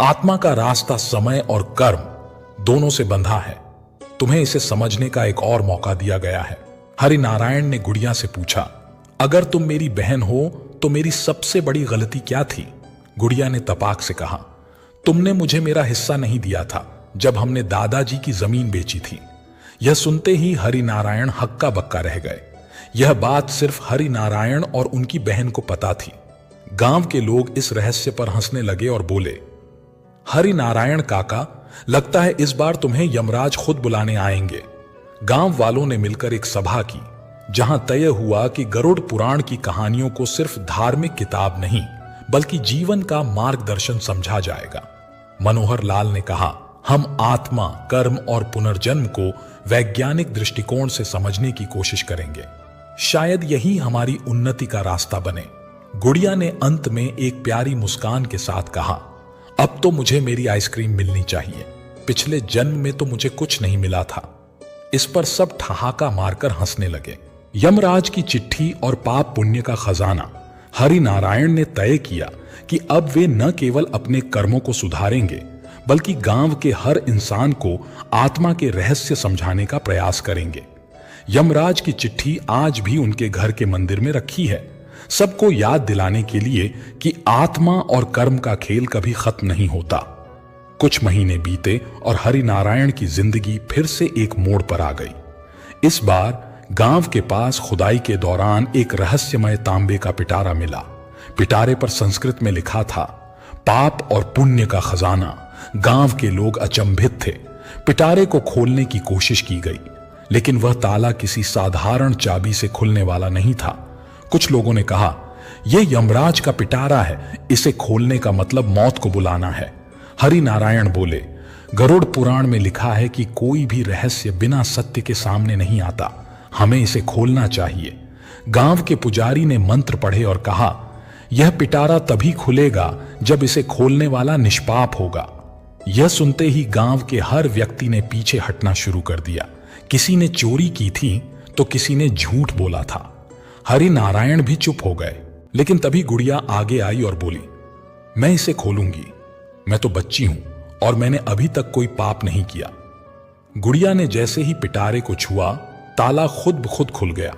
आत्मा का रास्ता समय और कर्म दोनों से बंधा है। तुम्हें इसे समझने का एक और मौका दिया गया है। हरि नारायण ने गुड़िया से पूछा, अगर तुम मेरी बहन हो तो मेरी सबसे बड़ी गलती क्या थी? गुड़िया ने तपाक से कहा, तुमने मुझे मेरा हिस्सा नहीं दिया था जब हमने दादाजी की जमीन बेची थी। यह सुनते ही हरि नारायण हक्का बक्का रह गए। यह बात सिर्फ हरि नारायण और उनकी बहन को पता थी। गांव के लोग इस रहस्य पर हंसने लगे और बोले, हरि नारायण काका, लगता है इस बार तुम्हें यमराज खुद बुलाने आएंगे। गांव वालों ने मिलकर एक सभा की जहां तय हुआ कि गरुड़ पुराण की कहानियों को सिर्फ धार्मिक किताब नहीं बल्कि जीवन का मार्गदर्शन समझा जाएगा। मनोहर लाल ने कहा, हम आत्मा, कर्म और पुनर्जन्म को वैज्ञानिक दृष्टिकोण से समझने की कोशिश करेंगे। शायद यही हमारी उन्नति का रास्ता बने। गुड़िया ने अंत में एक प्यारी मुस्कान के साथ कहा, अब तो मुझे मेरी आइसक्रीम मिलनी चाहिए। पिछले जन्म में तो मुझे कुछ नहीं मिला था। इस पर सब ठहाका मारकर हंसने लगे। यमराज की चिट्ठी और पाप पुण्य का खजाना। हरि नारायण ने तय किया कि अब वे न केवल अपने कर्मों को सुधारेंगे बल्कि गांव के हर इंसान को आत्मा के रहस्य समझाने का प्रयास करेंगे। यमराज की चिट्ठी आज भी उनके घर के मंदिर में रखी है, सबको याद दिलाने के लिए कि आत्मा और कर्म का खेल कभी खत्म नहीं होता। कुछ महीने बीते और हरि नारायण की जिंदगी फिर से एक मोड़ पर आ गई। इस बार गांव के पास खुदाई के दौरान एक रहस्यमय तांबे का पिटारा मिला। पिटारे पर संस्कृत में लिखा था, पाप और पुण्य का खजाना। गांव के लोग अचंभित थे। पिटारे को खोलने की कोशिश की गई, लेकिन वह ताला किसी साधारण चाबी से खुलने वाला नहीं था। कुछ लोगों ने कहा, यह यमराज का पिटारा है, इसे खोलने का मतलब मौत को बुलाना है। हरि नारायण बोले, गरुड़ पुराण में लिखा है कि कोई भी रहस्य बिना सत्य के सामने नहीं आता, हमें इसे खोलना चाहिए। गांव के पुजारी ने मंत्र पढ़े और कहा, यह पिटारा तभी खुलेगा जब इसे खोलने वाला निष्पाप होगा। यह सुनते ही गांव के हर व्यक्ति ने पीछे हटना शुरू कर दिया। किसी ने चोरी की थी तो किसी ने झूठ बोला था। हरि नारायण भी चुप हो गए, लेकिन तभी गुड़िया आगे आई और बोली, मैं इसे खोलूंगी। मैं तो बच्ची हूं और मैंने अभी तक कोई पाप नहीं किया। गुड़िया ने जैसे ही पिटारे को छुआ, ताला खुद ब खुद खुल गया।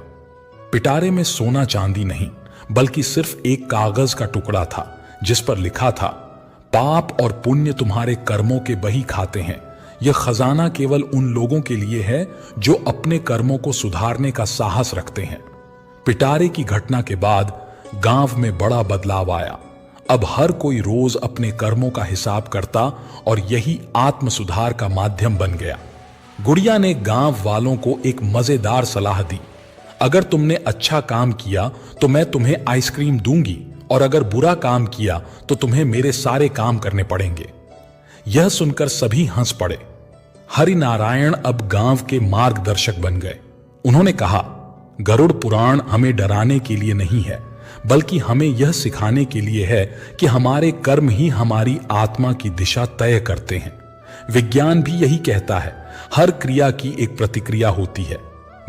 पिटारे में सोना चांदी नहीं बल्कि सिर्फ एक कागज का टुकड़ा था जिस पर लिखा था, पाप और पुण्य तुम्हारे कर्मों के बही खाते हैं। यह खजाना केवल उन लोगों के लिए है जो अपने कर्मों को सुधारने का साहस रखते हैं। पिटारे की घटना के बाद गांव में बड़ा बदलाव आया। अब हर कोई रोज अपने कर्मों का हिसाब करता और यही आत्म सुधार का माध्यम बन गया। गुड़िया ने गांव वालों को एक मजेदार सलाह दी, अगर तुमने अच्छा काम किया तो मैं तुम्हें आइसक्रीम दूंगी और अगर बुरा काम किया तो तुम्हें मेरे सारे काम करने पड़ेंगे। यह सुनकर सभी हंस पड़े। हरि नारायण अब गांव के मार्गदर्शक बन गए। उन्होंने कहा, गरुड़ पुराण हमें डराने के लिए नहीं है बल्कि हमें यह सिखाने के लिए है कि हमारे कर्म ही हमारी आत्मा की दिशा तय करते हैं। विज्ञान भी यही कहता है, हर क्रिया की एक प्रतिक्रिया होती है।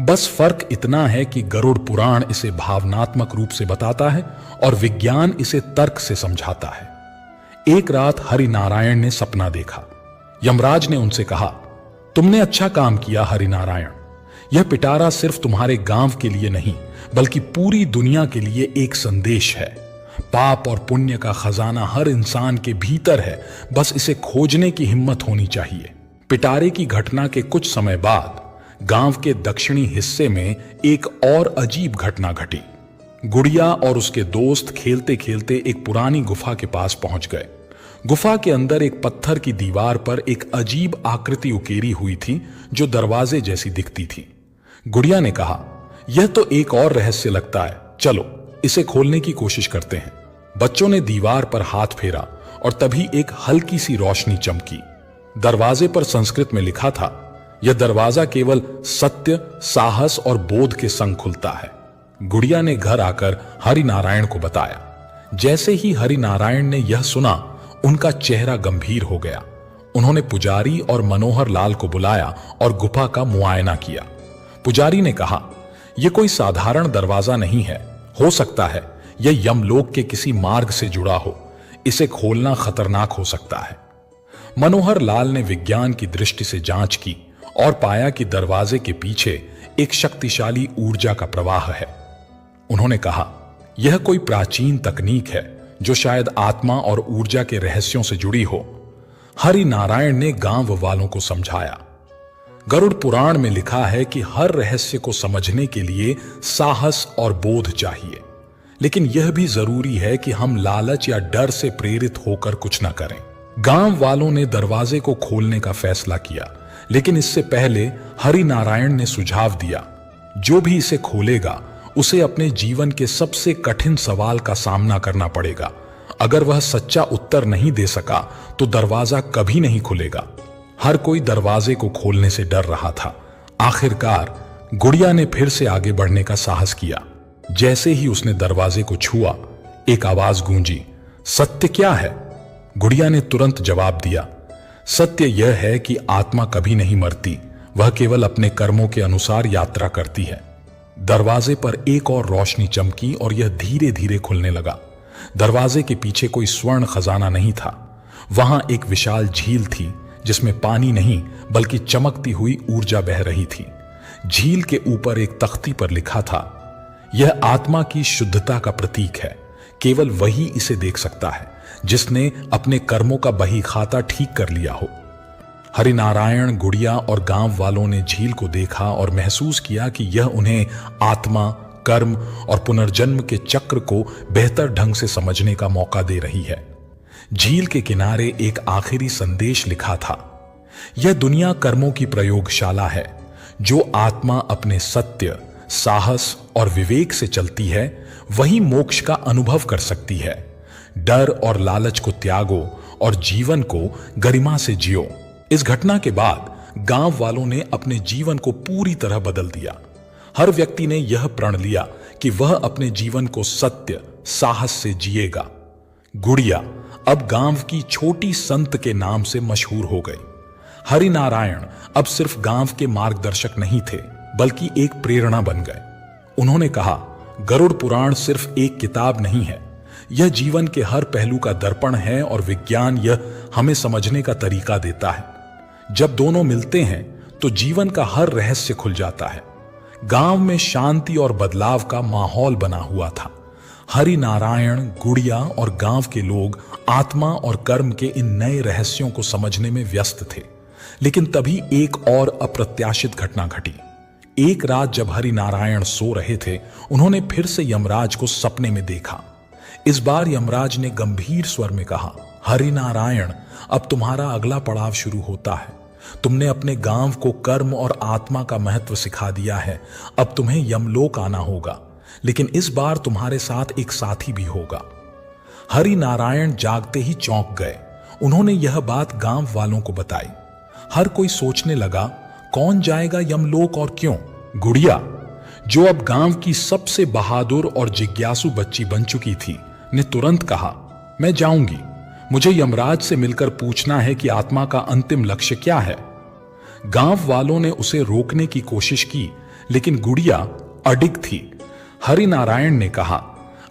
बस फर्क इतना है कि गरुड़ पुराण इसे भावनात्मक रूप से बताता है और विज्ञान इसे तर्क से समझाता है। एक रात हरि नारायण ने सपना देखा। यमराज ने उनसे कहा, तुमने अच्छा काम किया हरि नारायण। यह पिटारा सिर्फ तुम्हारे गांव के लिए नहीं बल्कि पूरी दुनिया के लिए एक संदेश है। पाप और पुण्य का खजाना हर इंसान के भीतर है, बस इसे खोजने की हिम्मत होनी चाहिए। पिटारे की घटना के कुछ समय बाद गांव के दक्षिणी हिस्से में एक और अजीब घटना घटी। गुड़िया और उसके दोस्त खेलते खेलते एक पुरानी गुफा के पास पहुंच गए। गुफा के अंदर एक पत्थर की दीवार पर एक अजीब आकृति उकेरी हुई थी जो दरवाजे जैसी दिखती थी। गुड़िया ने कहा, यह तो एक और रहस्य लगता है, चलो इसे खोलने की कोशिश करते हैं। बच्चों ने दीवार पर हाथ फेरा और तभी एक हल्की सी रोशनी चमकी। दरवाजे पर संस्कृत में लिखा था, यह दरवाजा केवल सत्य, साहस और बोध के संग खुलता है। गुड़िया ने घर आकर हरि नारायण को बताया। जैसे ही हरि नारायण ने यह सुना, उनका चेहरा गंभीर हो गया। उन्होंने पुजारी और मनोहर लाल को बुलाया और गुफा का मुआयना किया। पुजारी ने कहा, यह कोई साधारण दरवाजा नहीं है, हो सकता है यह यमलोक के किसी मार्ग से जुड़ा हो। इसे खोलना खतरनाक हो सकता है। मनोहर लाल ने विज्ञान की दृष्टि से जांच की और पाया कि दरवाजे के पीछे एक शक्तिशाली ऊर्जा का प्रवाह है। उन्होंने कहा, यह कोई प्राचीन तकनीक है जो शायद आत्मा और ऊर्जा के रहस्यों से जुड़ी हो। हरि नारायण ने गांव वालों को समझाया। गरुड़ पुराण में लिखा है कि हर रहस्य को समझने के लिए साहस और बोध चाहिए, लेकिन यह भी जरूरी है कि हम लालच या डर से प्रेरित होकर कुछ न करें। गांव वालों ने दरवाजे को खोलने का फैसला किया, लेकिन इससे पहले हरि नारायण ने सुझाव दिया, जो भी इसे खोलेगा उसे अपने जीवन के सबसे कठिन सवाल का सामना करना पड़ेगा। अगर वह सच्चा उत्तर नहीं दे सका तो दरवाजा कभी नहीं खुलेगा। हर कोई दरवाजे को खोलने से डर रहा था। आखिरकार गुड़िया ने फिर से आगे बढ़ने का साहस किया। जैसे ही उसने दरवाजे को छुआ, एक आवाज गूंजी, सत्य क्या है? गुड़िया ने तुरंत जवाब दिया, सत्य यह है कि आत्मा कभी नहीं मरती, वह केवल अपने कर्मों के अनुसार यात्रा करती है। दरवाजे पर एक और रोशनी चमकी और यह धीरे धीरे खुलने लगा। दरवाजे के पीछे कोई स्वर्ण खजाना नहीं था। वहां एक विशाल झील थी जिसमें पानी नहीं बल्कि चमकती हुई ऊर्जा बह रही थी। झील के ऊपर एक तख्ती पर लिखा था, यह आत्मा की शुद्धता का प्रतीक है। केवल वही इसे देख सकता है जिसने अपने कर्मों का बही खाता ठीक कर लिया हो। हरि नारायण, गुड़िया और गांव वालों ने झील को देखा और महसूस किया कि यह उन्हें आत्मा, कर्म और पुनर्जन्म के चक्र को बेहतर ढंग से समझने का मौका दे रही है। झील के किनारे एक आखिरी संदेश लिखा था, यह दुनिया कर्मों की प्रयोगशाला है। जो आत्मा अपने सत्य, साहस और विवेक से चलती है वही मोक्ष का अनुभव कर सकती है। डर और लालच को त्यागो और जीवन को गरिमा से जियो। इस घटना के बाद गांव वालों ने अपने जीवन को पूरी तरह बदल दिया। हर व्यक्ति ने यह प्रण लिया कि वह अपने जीवन को सत्य, साहस से जिएगा। गुड़िया अब गांव की छोटी संत के नाम से मशहूर हो गई। हरि नारायण अब सिर्फ गांव के मार्गदर्शक नहीं थे बल्कि एक प्रेरणा बन गए। उन्होंने कहा, गरुड़ पुराण सिर्फ एक किताब नहीं है, यह जीवन के हर पहलू का दर्पण है और विज्ञान यह हमें समझने का तरीका देता है। जब दोनों मिलते हैं तो जीवन का हर रहस्य खुल जाता है। गांव में शांति और बदलाव का माहौल बना हुआ था। हरि नारायण, गुड़िया और गांव के लोग आत्मा और कर्म के इन नए रहस्यों को समझने में व्यस्त थे। लेकिन तभी एक और अप्रत्याशित घटना घटी। एक रात जब हरि नारायण सो रहे थे, उन्होंने फिर से यमराज को सपने में देखा। इस बार यमराज ने गंभीर स्वर में कहा, हरि नारायण, अब तुम्हारा अगला पड़ाव शुरू होता है। तुमने अपने गांव को कर्म और आत्मा का महत्व सिखा दिया है। अब तुम्हें यमलोक आना होगा, लेकिन इस बार तुम्हारे साथ एक साथी भी होगा। हरि नारायण जागते ही चौंक गए। उन्होंने यह बात गांव वालों को बताई। हर कोई सोचने लगा, कौन जाएगा यमलोक और क्यों? गुड़िया, जो अब गांव की सबसे बहादुर और जिज्ञासु बच्ची बन चुकी थी, ने तुरंत कहा, मैं जाऊंगी। मुझे यमराज से मिलकर पूछना है कि आत्मा का अंतिम लक्ष्य क्या है। गांव वालों ने उसे रोकने की कोशिश की, लेकिन गुड़िया अडिग थी। हरिनारायण ने कहा,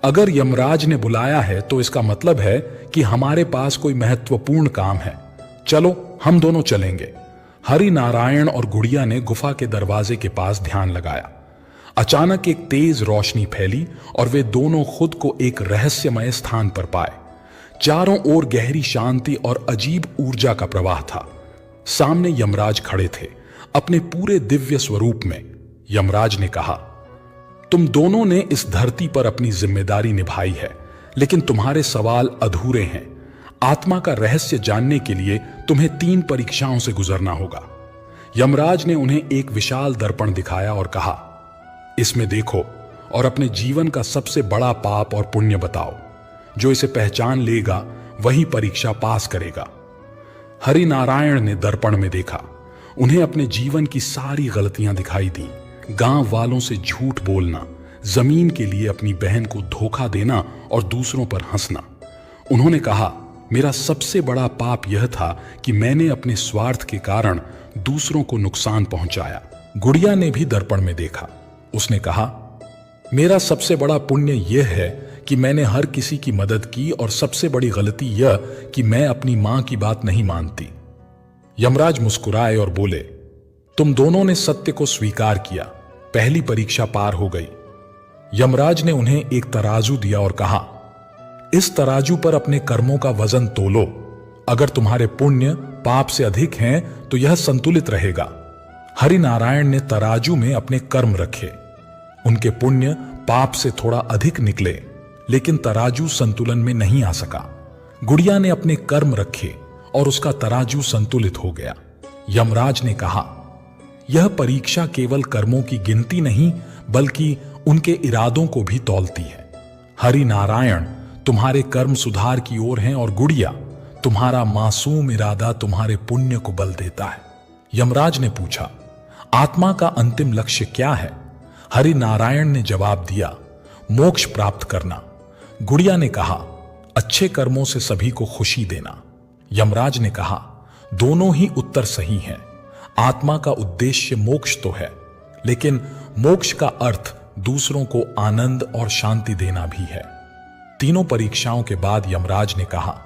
अगर यमराज ने बुलाया है तो इसका मतलब है कि हमारे पास कोई महत्वपूर्ण काम है। चलो हम दोनों चलेंगे। हरिनारायण और गुड़िया ने गुफा के दरवाजे के पास ध्यान लगाया। अचानक एक तेज रोशनी फैली और वे दोनों खुद को एक रहस्यमय स्थान पर पाए। चारों ओर गहरी शांति और अजीब ऊर्जा का प्रवाह था। सामने यमराज खड़े थे, अपने पूरे दिव्य स्वरूप में। यमराज ने कहा, तुम दोनों ने इस धरती पर अपनी जिम्मेदारी निभाई है, लेकिन तुम्हारे सवाल अधूरे हैं। आत्मा का रहस्य जानने के लिए तुम्हें 3 परीक्षाओं से गुजरना होगा। यमराज ने उन्हें एक विशाल दर्पण दिखाया और कहा, इसमें देखो और अपने जीवन का सबसे बड़ा पाप और पुण्य बताओ। जो इसे पहचान लेगा वही परीक्षा पास करेगा। हरिनारायण ने दर्पण में देखा। उन्हें अपने जीवन की सारी गलतियां दिखाई दी। गांव वालों से झूठ बोलना, जमीन के लिए अपनी बहन को धोखा देना और दूसरों पर हंसना। उन्होंने कहा, मेरा सबसे बड़ा पाप यह था कि मैंने अपने स्वार्थ के कारण दूसरों को नुकसान पहुंचाया। गुड़िया ने भी दर्पण में देखा। उसने कहा, मेरा सबसे बड़ा पुण्य यह है कि मैंने हर किसी की मदद की, और सबसे बड़ी गलती यह कि मैं अपनी मां की बात नहीं मानती। यमराज मुस्कुराए और बोले, तुम दोनों ने सत्य को स्वीकार किया। पहली परीक्षा पार हो गई। यमराज ने उन्हें एक तराजू दिया और कहा, इस तराजू पर अपने कर्मों का वजन तोलो। अगर तुम्हारे पुण्य पाप से अधिक हैं तो यह संतुलित रहेगा। हरिनारायण ने तराजू में अपने कर्म रखे। उनके पुण्य पाप से थोड़ा अधिक निकले, लेकिन तराजू संतुलन में नहीं आ सका। गुड़िया ने अपने कर्म रखे और उसका तराजू संतुलित हो गया। यमराज ने कहा, यह परीक्षा केवल कर्मों की गिनती नहीं, बल्कि उनके इरादों को भी तौलती है। हरिनारायण, तुम्हारे कर्म सुधार की ओर हैं, और गुड़िया, तुम्हारा मासूम इरादा तुम्हारे पुण्य को बल देता है। यमराज ने पूछा, आत्मा का अंतिम लक्ष्य क्या है? हरिनारायण ने जवाब दिया, मोक्ष प्राप्त करना। गुड़िया ने कहा, अच्छे कर्मों से सभी को खुशी देना। यमराज ने कहा, दोनों ही उत्तर सही हैं। आत्मा का उद्देश्य मोक्ष तो है, लेकिन मोक्ष का अर्थ दूसरों को आनंद और शांति देना भी है। तीनों परीक्षाओं के बाद यमराज ने कहा,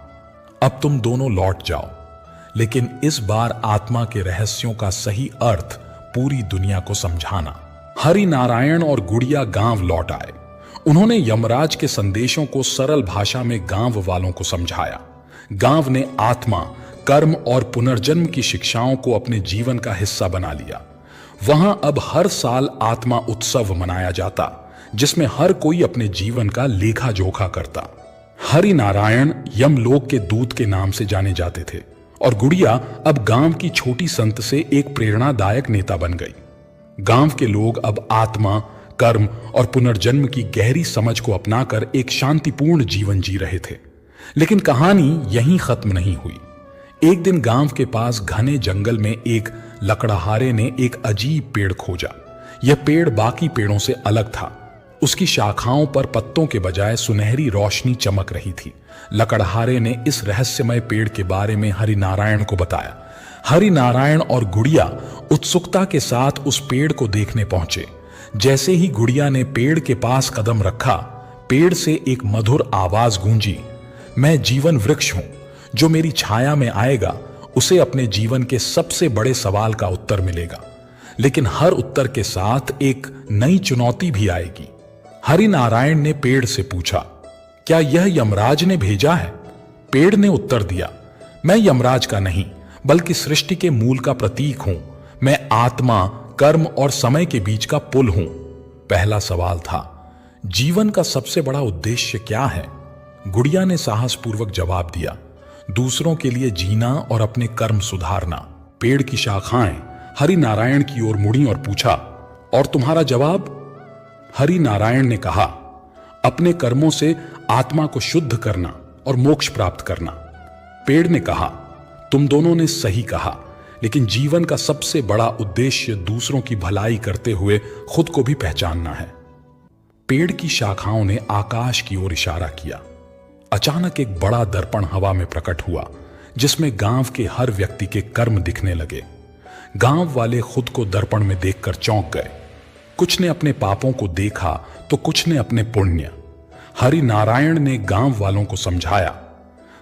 अब तुम दोनों लौट जाओ, लेकिन इस बार आत्मा के रहस्यों का सही अर्थ पूरी दुनिया को समझाना। हरिनारायण और गुड़िया गांव लौट आए। उन्होंने यमराज के संदेशों को सरल भाषा में गांव वालों को समझाया। गांव ने आत्मा, कर्म और पुनर्जन्म की शिक्षाओं को अपने जीवन का हिस्सा बना लिया। वहां अब हर साल आत्मा उत्सव मनाया जाता, जिसमें हर कोई अपने जीवन का लेखा जोखा करता। हरिनारायण यमलोक के दूत के नाम से जाने जाते थे, और गुड़िया अब गांव की छोटी संत से एक प्रेरणादायक नेता बन गई। गांव के लोग अब आत्मा, कर्म और पुनर्जन्म की गहरी समझ को अपनाकर एक शांतिपूर्ण जीवन जी रहे थे। लेकिन कहानी यहीं खत्म नहीं हुई। एक दिन गांव के पास घने जंगल में एक लकड़हारे ने एक अजीब पेड़ खोजा। यह पेड़ बाकी पेड़ों से अलग था। उसकी शाखाओं पर पत्तों के बजाय सुनहरी रोशनी चमक रही थी। लकड़हारे ने इस रहस्यमय पेड़ के बारे में हरिनारायण को बताया। हरिनारायण और गुड़िया उत्सुकता के साथ उस पेड़ को देखने पहुंचे। जैसे ही गुड़िया ने पेड़ के पास कदम रखा, पेड़ से एक मधुर आवाज गूंजी, मैं जीवन वृक्ष हूं। जो मेरी छाया में आएगा उसे अपने जीवन के सबसे बड़े सवाल का उत्तर मिलेगा, लेकिन हर उत्तर के साथ एक नई चुनौती भी आएगी। हरिनारायण ने पेड़ से पूछा, क्या यह यमराज ने भेजा है? पेड़ ने उत्तर दिया, मैं यमराज का नहीं, बल्कि सृष्टि के मूल का प्रतीक हूं। मैं आत्मा, कर्म और समय के बीच का पुल हूं। पहला सवाल था, जीवन का सबसे बड़ा उद्देश्य क्या है? गुड़िया ने साहसपूर्वक जवाब दिया, दूसरों के लिए जीना और अपने कर्म सुधारना। पेड़ की शाखाएं हरिनारायण की ओर मुड़ी और पूछा, और तुम्हारा जवाब? हरिनारायण ने कहा, अपने कर्मों से आत्मा को शुद्ध करना और मोक्ष प्राप्त करना। पेड़ ने कहा, तुम दोनों ने सही कहा, लेकिन जीवन का सबसे बड़ा उद्देश्य दूसरों की भलाई करते हुए खुद को भी पहचानना है। पेड़ की शाखाओं ने आकाश की ओर इशारा किया। अचानक एक बड़ा दर्पण हवा में प्रकट हुआ, जिसमें गांव के हर व्यक्ति के कर्म दिखने लगे। गांव वाले खुद को दर्पण में देखकर चौंक गए। कुछ ने अपने पापों को देखा तो कुछ ने अपने पुण्य। हरि नारायण ने गांव वालों को समझाया,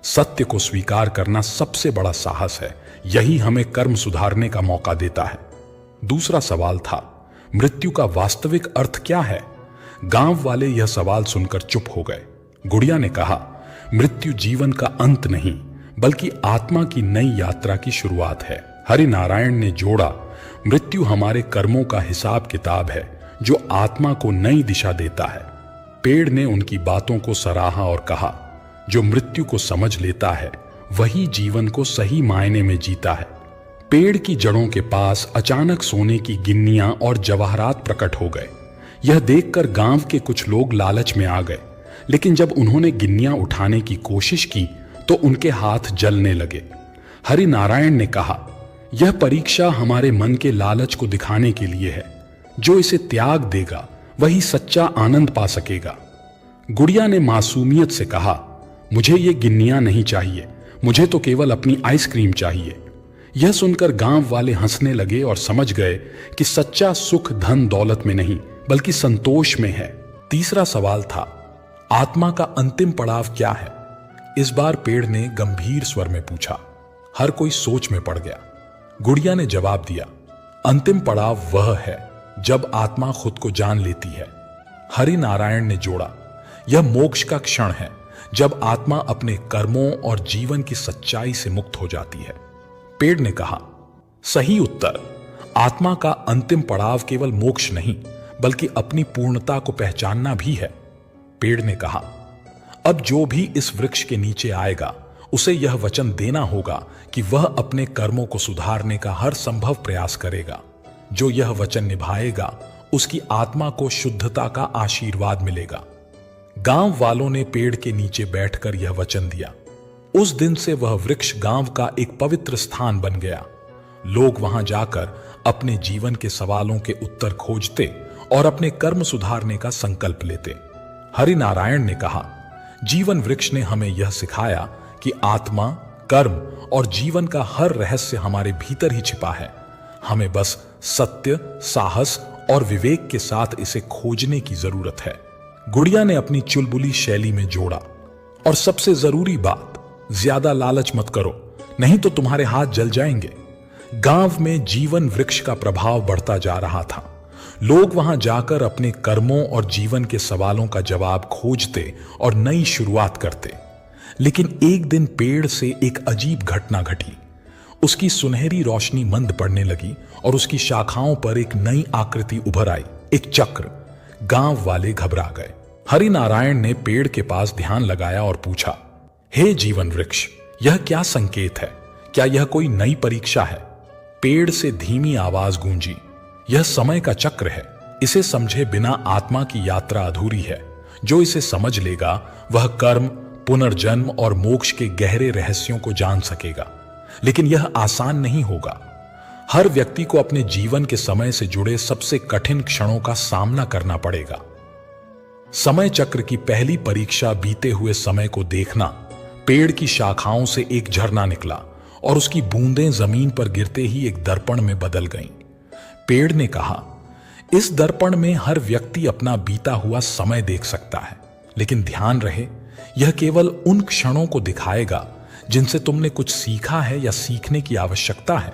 सत्य को स्वीकार करना सबसे बड़ा साहस है, यही हमें कर्म सुधारने का मौका देता है। दूसरा सवाल था, मृत्यु का वास्तविक अर्थ क्या है? गांव वाले यह सवाल सुनकर चुप हो गए। गुड़िया ने कहा, मृत्यु जीवन का अंत नहीं, बल्कि आत्मा की नई यात्रा की शुरुआत है। हरि नारायण ने जोड़ा, मृत्यु हमारे कर्मों का हिसाब किताब है जो आत्मा को नई दिशा देता है। पेड़ ने उनकी बातों को सराहा और कहा, जो मृत्यु को समझ लेता है वही जीवन को सही मायने में जीता है। पेड़ की जड़ों के पास अचानक सोने की गिन्नियां और जवाहरात प्रकट हो गए। यह देखकर गांव के कुछ लोग लालच में आ गए, लेकिन जब उन्होंने गिन्नियां उठाने की कोशिश की तो उनके हाथ जलने लगे। हरि नारायण ने कहा, यह परीक्षा हमारे मन के लालच को दिखाने के लिए है। जो इसे त्याग देगा वही सच्चा आनंद पा सकेगा। गुड़िया ने मासूमियत से कहा, मुझे ये गिन्नियां नहीं चाहिए, मुझे तो केवल अपनी आइसक्रीम चाहिए। यह सुनकर गांव वाले हंसने लगे और समझ गए कि सच्चा सुख धन दौलत में नहीं बल्कि संतोष में है। तीसरा सवाल था, आत्मा का अंतिम पड़ाव क्या है? इस बार पेड़ ने गंभीर स्वर में पूछा। हर कोई सोच में पड़ गया। गुड़िया ने जवाब दिया, अंतिम पड़ाव वह है जब आत्मा खुद को जान लेती है। हरि नारायण ने जोड़ा, यह मोक्ष का क्षण है जब आत्मा अपने कर्मों और जीवन की सच्चाई से मुक्त हो जाती है। पेड़ ने कहा, सही उत्तर। आत्मा का अंतिम पड़ाव केवल मोक्ष नहीं बल्कि अपनी पूर्णता को पहचानना भी है। पेड़ ने कहा, अब जो भी इस वृक्ष के नीचे आएगा उसे यह वचन देना होगा कि वह अपने कर्मों को सुधारने का हर संभव प्रयास करेगा। जो यह वचन निभाएगा उसकी आत्मा को शुद्धता का आशीर्वाद मिलेगा। गांव वालों ने पेड़ के नीचे बैठकर यह वचन दिया। उस दिन से वह वृक्ष गांव का एक पवित्र स्थान बन गया। लोग वहां जाकर अपने जीवन के सवालों के उत्तर खोजते और अपने कर्म सुधारने का संकल्प लेते। हरि नारायण ने कहा, जीवन वृक्ष ने हमें यह सिखाया कि आत्मा, कर्म और जीवन का हर रहस्य हमारे भीतर ही छिपा है। हमें बस सत्य, साहस और विवेक के साथ इसे खोजने की जरूरत है। गुड़िया ने अपनी चुलबुली शैली में जोड़ा, और सबसे जरूरी बात, ज्यादा लालच मत करो, नहीं तो तुम्हारे हाथ जल जाएंगे। गांव में जीवन वृक्ष का प्रभाव बढ़ता जा रहा था। लोग वहां जाकर अपने कर्मों और जीवन के सवालों का जवाब खोजते और नई शुरुआत करते। लेकिन एक दिन पेड़ से एक अजीब घटना घटी। उसकी सुनहरी रोशनी मंद पड़ने लगी और उसकी शाखाओं पर एक नई आकृति उभर आई, एक चक्र। गांव वाले घबरा गए। हरि नारायण ने पेड़ के पास ध्यान लगाया और पूछा, हे जीवन वृक्ष, यह क्या संकेत है? क्या यह कोई नई परीक्षा है? पेड़ से धीमी आवाज गूंजी, यह समय का चक्र है। इसे समझे बिना आत्मा की यात्रा अधूरी है। जो इसे समझ लेगा वह कर्म, पुनर्जन्म और मोक्ष के गहरे रहस्यों को जान सकेगा। लेकिन यह आसान नहीं होगा। हर व्यक्ति को अपने जीवन के समय से जुड़े सबसे कठिन क्षणों का सामना करना पड़ेगा। समय चक्र की पहली परीक्षा बीते हुए समय को देखना। पेड़ की शाखाओं से एक झरना निकला और उसकी बूंदें जमीन पर गिरते ही एक दर्पण में बदल गईं। पेड़ ने कहा, इस दर्पण में हर व्यक्ति अपना बीता हुआ समय देख सकता है, लेकिन ध्यान रहे, यह केवल उन क्षणों को दिखाएगा जिनसे तुमने कुछ सीखा है या सीखने की आवश्यकता है।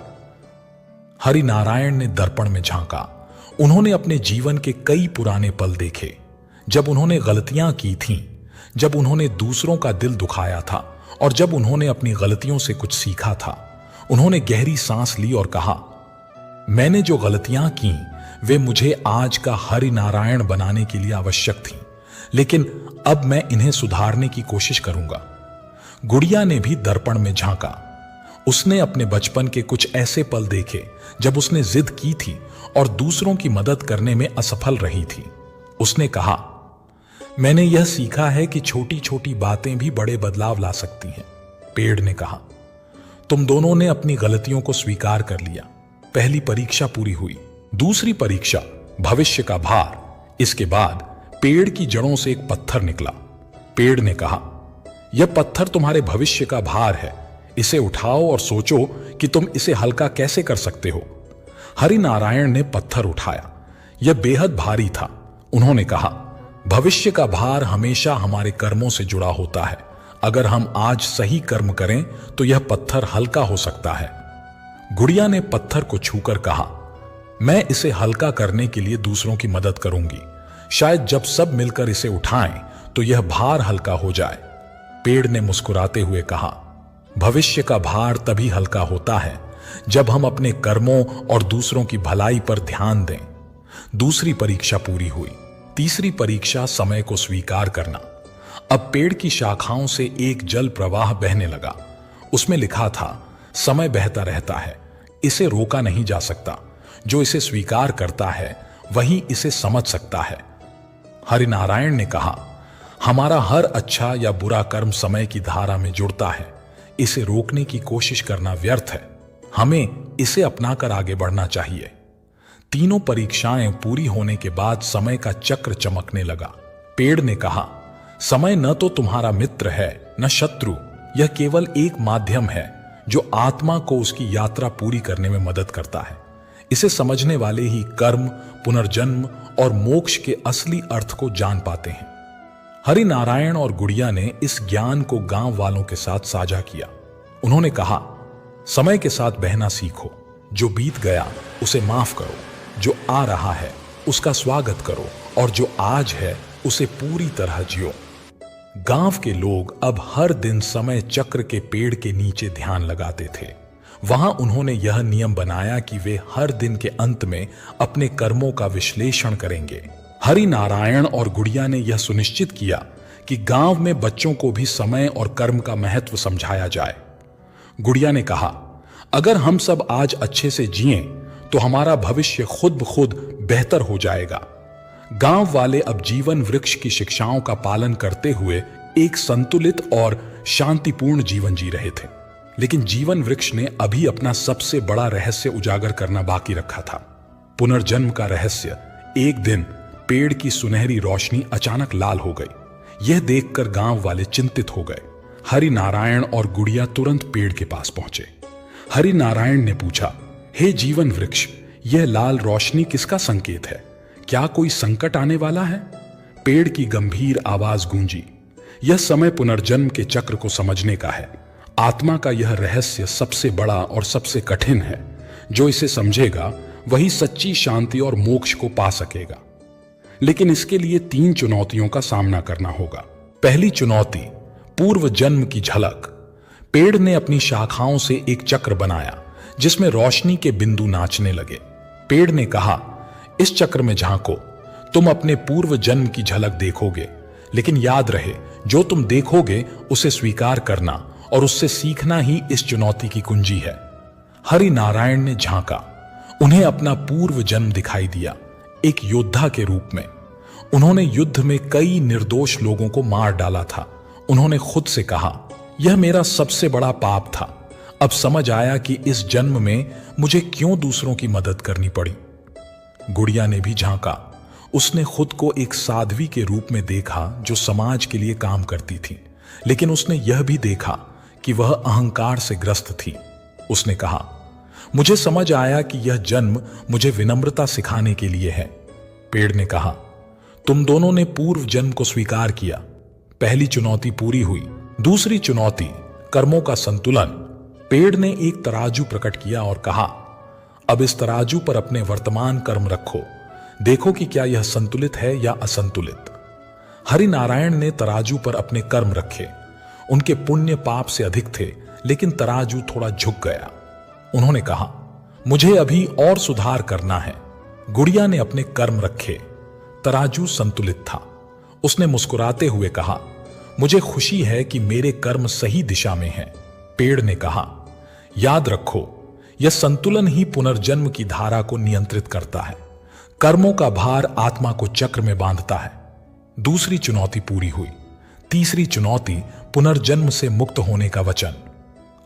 हरि नारायण ने दर्पण में झांका। उन्होंने अपने जीवन के कई पुराने पल देखे, जब उन्होंने गलतियां की थीं, जब उन्होंने दूसरों का दिल दुखाया था और जब उन्होंने अपनी गलतियों से कुछ सीखा था। उन्होंने गहरी सांस ली और कहा, मैंने जो गलतियां की वे मुझे आज का हरि नारायण बनाने के लिए आवश्यक थीं, लेकिन अब मैं इन्हें सुधारने की कोशिश करूंगा। गुड़िया ने भी दर्पण में झांका। उसने अपने बचपन के कुछ ऐसे पल देखे जब उसने जिद की थी और दूसरों की मदद करने में असफल रही थी। उसने कहा, मैंने यह सीखा है कि छोटी छोटी बातें भी बड़े बदलाव ला सकती हैं। पेड़ ने कहा, तुम दोनों ने अपनी गलतियों को स्वीकार कर लिया। पहली परीक्षा पूरी हुई। दूसरी परीक्षा, भविष्य का भार। इसके बाद पेड़ की जड़ों से एक पत्थर निकला। पेड़ ने कहा, यह पत्थर तुम्हारे भविष्य का भार है, इसे उठाओ और सोचो कि तुम इसे हल्का कैसे कर सकते हो। हरिनारायण ने पत्थर उठाया। यह बेहद भारी था। उन्होंने कहा, भविष्य का भार हमेशा हमारे कर्मों से जुड़ा होता है। अगर हम आज सही कर्म करें तो यह पत्थर हल्का हो सकता है। गुड़िया ने पत्थर को छूकर कहा, मैं इसे हल्का करने के लिए दूसरों की मदद करूंगी। शायद जब सब मिलकर इसे उठाएं तो यह भार हल्का हो जाए। पेड़ ने मुस्कुराते हुए कहा, भविष्य का भार तभी हल्का होता है जब हम अपने कर्मों और दूसरों की भलाई पर ध्यान दें। दूसरी परीक्षा पूरी हुई। तीसरी परीक्षा समय को स्वीकार करना। अब पेड़ की शाखाओं से एक जल प्रवाह बहने लगा। उसमें लिखा था, समय बहता रहता है, इसे रोका नहीं जा सकता। जो इसे स्वीकार करता है वही इसे समझ सकता है। हरिनारायण ने कहा, हमारा हर अच्छा या बुरा कर्म समय की धारा में जुड़ता है। इसे रोकने की कोशिश करना व्यर्थ है। हमें इसे अपनाकर आगे बढ़ना चाहिए। तीनों परीक्षाएं पूरी होने के बाद समय का चक्र चमकने लगा। पेड़ ने कहा, समय न तो तुम्हारा मित्र है न शत्रु, यह केवल एक माध्यम है जो आत्मा को उसकी यात्रा पूरी करने में मदद करता है। इसे समझने वाले ही कर्म, पुनर्जन्म और मोक्ष के असली अर्थ को जान पाते हैं। हरिनारायण और गुड़िया ने इस ज्ञान को गांव वालों के साथ साझा किया। उन्होंने कहा, समय के साथ बहना सीखो। जो बीत गया उसे माफ करो, जो आ रहा है उसका स्वागत करो और जो आज है उसे पूरी तरह जियो। गांव के लोग अब हर दिन समय चक्र के पेड़ के नीचे ध्यान लगाते थे। वहां उन्होंने यह नियम बनाया कि वे हर दिन के अंत में अपने कर्मों का विश्लेषण करेंगे। हरिनारायण और गुड़िया ने यह सुनिश्चित किया कि गांव में बच्चों को भी समय और कर्म का महत्व समझाया जाए। गुड़िया ने कहा, अगर हम सब आज अच्छे से जिएं तो हमारा भविष्य खुद ब खुद बेहतर हो जाएगा। गांव वाले अब जीवन वृक्ष की शिक्षाओं का पालन करते हुए एक संतुलित और शांतिपूर्ण जीवन जी रहे थे। लेकिन जीवन वृक्ष ने अभी अपना सबसे बड़ा रहस्य उजागर करना बाकी रखा था। पुनर्जन्म का रहस्य। एक दिन पेड़ की सुनहरी रोशनी अचानक लाल हो गई। यह देखकर गांव वाले चिंतित हो गए। हरिनारायण और गुड़िया तुरंत पेड़ के पास पहुंचे। हरिनारायण ने पूछा, हे जीवन वृक्ष, यह लाल रोशनी किसका संकेत है? क्या कोई संकट आने वाला है? पेड़ की गंभीर आवाज गूंजी, यह समय पुनर्जन्म के चक्र को समझने का है। आत्मा का यह रहस्य सबसे बड़ा और सबसे कठिन है। जो इसे समझेगा वही सच्ची शांति और मोक्ष को पा सकेगा। लेकिन इसके लिए 3 चुनौतियों का सामना करना होगा। पहली चुनौती, पूर्व जन्म की झलक। पेड़ ने अपनी शाखाओं से एक चक्र बनाया जिसमें रोशनी के बिंदु नाचने लगे। पेड़ ने कहा, इस चक्र में झांको, तुम अपने पूर्व जन्म की झलक देखोगे। लेकिन याद रहे, जो तुम देखोगे उसे स्वीकार करना और उससे सीखना ही इस चुनौती की कुंजी है। हरिनारायण ने झांका। उन्हें अपना पूर्व जन्म दिखाई दिया, एक योद्धा के रूप में। उन्होंने युद्ध में कई निर्दोष लोगों को मार डाला था। उन्होंने खुद से कहा, यह मेरा सबसे बड़ा पाप था। अब समझ आया कि इस जन्म में मुझे क्यों दूसरों की मदद करनी पड़ी। गुड़िया ने भी झांका। उसने खुद को एक साध्वी के रूप में देखा जो समाज के लिए काम करती थी। लेकिन उसने यह भी देखा कि वह अहंकार से ग्रस्त थी। उसने कहा, मुझे समझ आया कि यह जन्म मुझे विनम्रता सिखाने के लिए है। पेड़ ने कहा, तुम दोनों ने पूर्व जन्म को स्वीकार किया। पहली चुनौती पूरी हुई। दूसरी चुनौती, कर्मों का संतुलन। पेड़ ने एक तराजू प्रकट किया और कहा, अब इस तराजू पर अपने वर्तमान कर्म रखो, देखो कि क्या यह संतुलित है या असंतुलित। हरिनारायण ने तराजू पर अपने कर्म रखे। उनके पुण्य पाप से अधिक थे, लेकिन तराजू थोड़ा झुक गया। उन्होंने कहा, मुझे अभी और सुधार करना है। गुड़िया ने अपने कर्म रखे। तराजू संतुलित था। उसने मुस्कुराते हुए कहा, मुझे खुशी है कि मेरे कर्म सही दिशा में हैं। पेड़ ने कहा, याद रखो, यह संतुलन ही पुनर्जन्म की धारा को नियंत्रित करता है। कर्मों का भार आत्मा को चक्र में बांधता है। दूसरी चुनौती पूरी हुई। तीसरी चुनौती, पुनर्जन्म से मुक्त होने का वचन।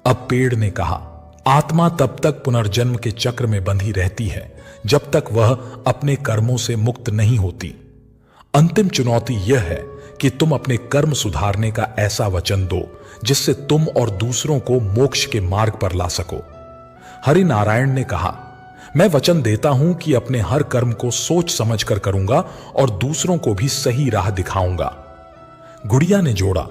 अब पेड़ ने कहा, आत्मा तब तक पुनर्जन्म के चक्र में बंधी रहती है जब तक वह अपने कर्मों से मुक्त नहीं होती। अंतिम चुनौती यह है कि तुम अपने कर्म सुधारने का ऐसा वचन दो जिससे तुम और दूसरों को मोक्ष के मार्ग पर ला सको। हरि नारायण ने कहा, मैं वचन देता हूं कि अपने हर कर्म को सोच समझकर करूंगा और दूसरों को भी सही राह दिखाऊंगा। गुड़िया ने जोड़ा,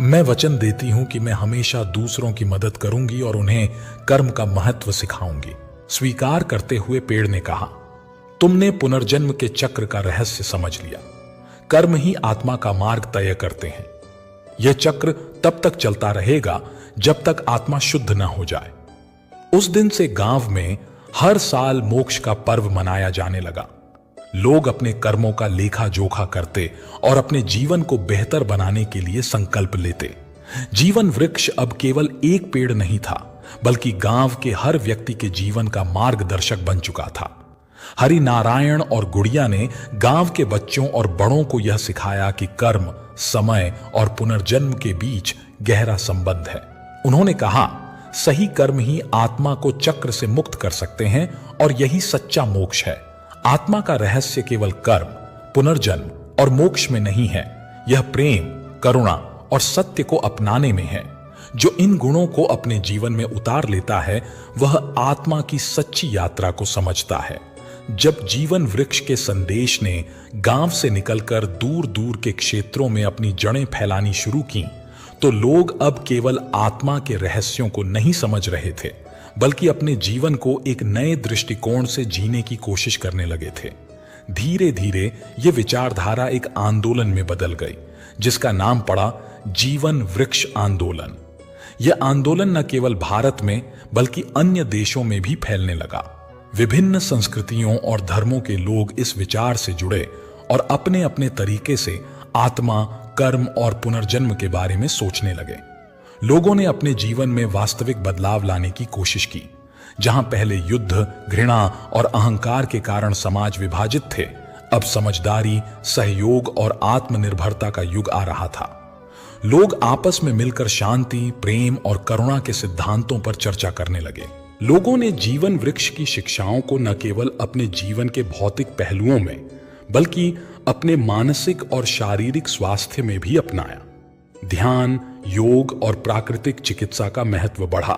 मैं वचन देती हूं कि मैं हमेशा दूसरों की मदद करूंगी और उन्हें कर्म का महत्व सिखाऊंगी। स्वीकार करते हुए पेड़ ने कहा, तुमने पुनर्जन्म के चक्र का रहस्य समझ लिया। कर्म ही आत्मा का मार्ग तय करते हैं। यह चक्र तब तक चलता रहेगा जब तक आत्मा शुद्ध न हो जाए। उस दिन से गांव में हर साल मोक्ष का पर्व मनाया जाने लगा। लोग अपने कर्मों का लेखा जोखा करते और अपने जीवन को बेहतर बनाने के लिए संकल्प लेते। जीवन वृक्ष अब केवल एक पेड़ नहीं था, बल्कि गांव के हर व्यक्ति के जीवन का मार्गदर्शक बन चुका था। हरि नारायण और गुड़िया ने गांव के बच्चों और बड़ों को यह सिखाया कि कर्म, समय और पुनर्जन्म के बीच गहरा संबंध है। उन्होंने कहा, सही कर्म ही आत्मा को चक्र से मुक्त कर सकते हैं और यही सच्चा मोक्ष है। आत्मा का रहस्य केवल कर्म, पुनर्जन्म और मोक्ष में नहीं है। यह प्रेम, करुणा और सत्य को अपनाने में है। जो इन गुणों को अपने जीवन में उतार लेता है वह आत्मा की सच्ची यात्रा को समझता है। जब जीवन वृक्ष के संदेश ने गांव से निकलकर दूर दूर के क्षेत्रों में अपनी जड़ें फैलानी शुरू की, तो लोग अब केवल आत्मा के रहस्यों को नहीं समझ रहे थे, बल्कि अपने जीवन को एक नए दृष्टिकोण से जीने की कोशिश करने लगे थे। धीरे धीरे ये विचारधारा एक आंदोलन में बदल गई, जिसका नाम पड़ा जीवन वृक्ष आंदोलन। यह आंदोलन न केवल भारत में बल्कि अन्य देशों में भी फैलने लगा। विभिन्न संस्कृतियों और धर्मों के लोग इस विचार से जुड़े और अपने अपने तरीके से आत्मा, कर्म और पुनर्जन्म के बारे में सोचने लगे। लोगों ने अपने जीवन में वास्तविक बदलाव लाने की कोशिश की। जहां पहले युद्ध, घृणा और अहंकार के कारण समाज विभाजित थे, अब समझदारी, सहयोग और आत्मनिर्भरता का युग आ रहा था। लोग आपस में मिलकर शांति, प्रेम और करुणा के सिद्धांतों पर चर्चा करने लगे। लोगों ने जीवन वृक्ष की शिक्षाओं को न केवल अपने जीवन के भौतिक पहलुओं में बल्कि अपने मानसिक और शारीरिक स्वास्थ्य में भी अपनाया। ध्यान, योग और प्राकृतिक चिकित्सा का महत्व बढ़ा।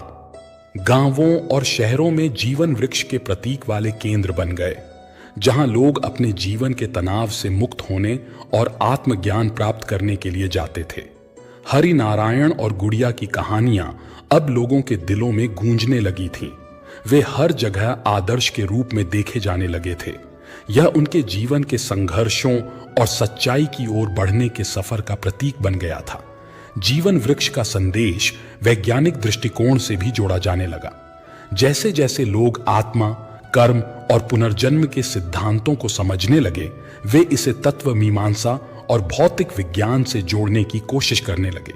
गांवों और शहरों में जीवन वृक्ष के प्रतीक वाले केंद्र बन गए, जहां लोग अपने जीवन के तनाव से मुक्त होने और आत्मज्ञान प्राप्त करने के लिए जाते थे। हरि नारायण और गुड़िया की कहानियां अब लोगों के दिलों में गूंजने लगी थीं। वे हर जगह आदर्श के रूप में देखे जाने लगे थे। यह उनके जीवन के संघर्षों और सच्चाई की ओर बढ़ने के सफर का प्रतीक बन गया था। जीवन वृक्ष का संदेश वैज्ञानिक दृष्टिकोण से भी जोड़ा जाने लगा। जैसे जैसे लोग आत्मा, कर्म और पुनर्जन्म के सिद्धांतों को समझने लगे, वे इसे तत्व मीमांसा और भौतिक विज्ञान से जोड़ने की कोशिश करने लगे।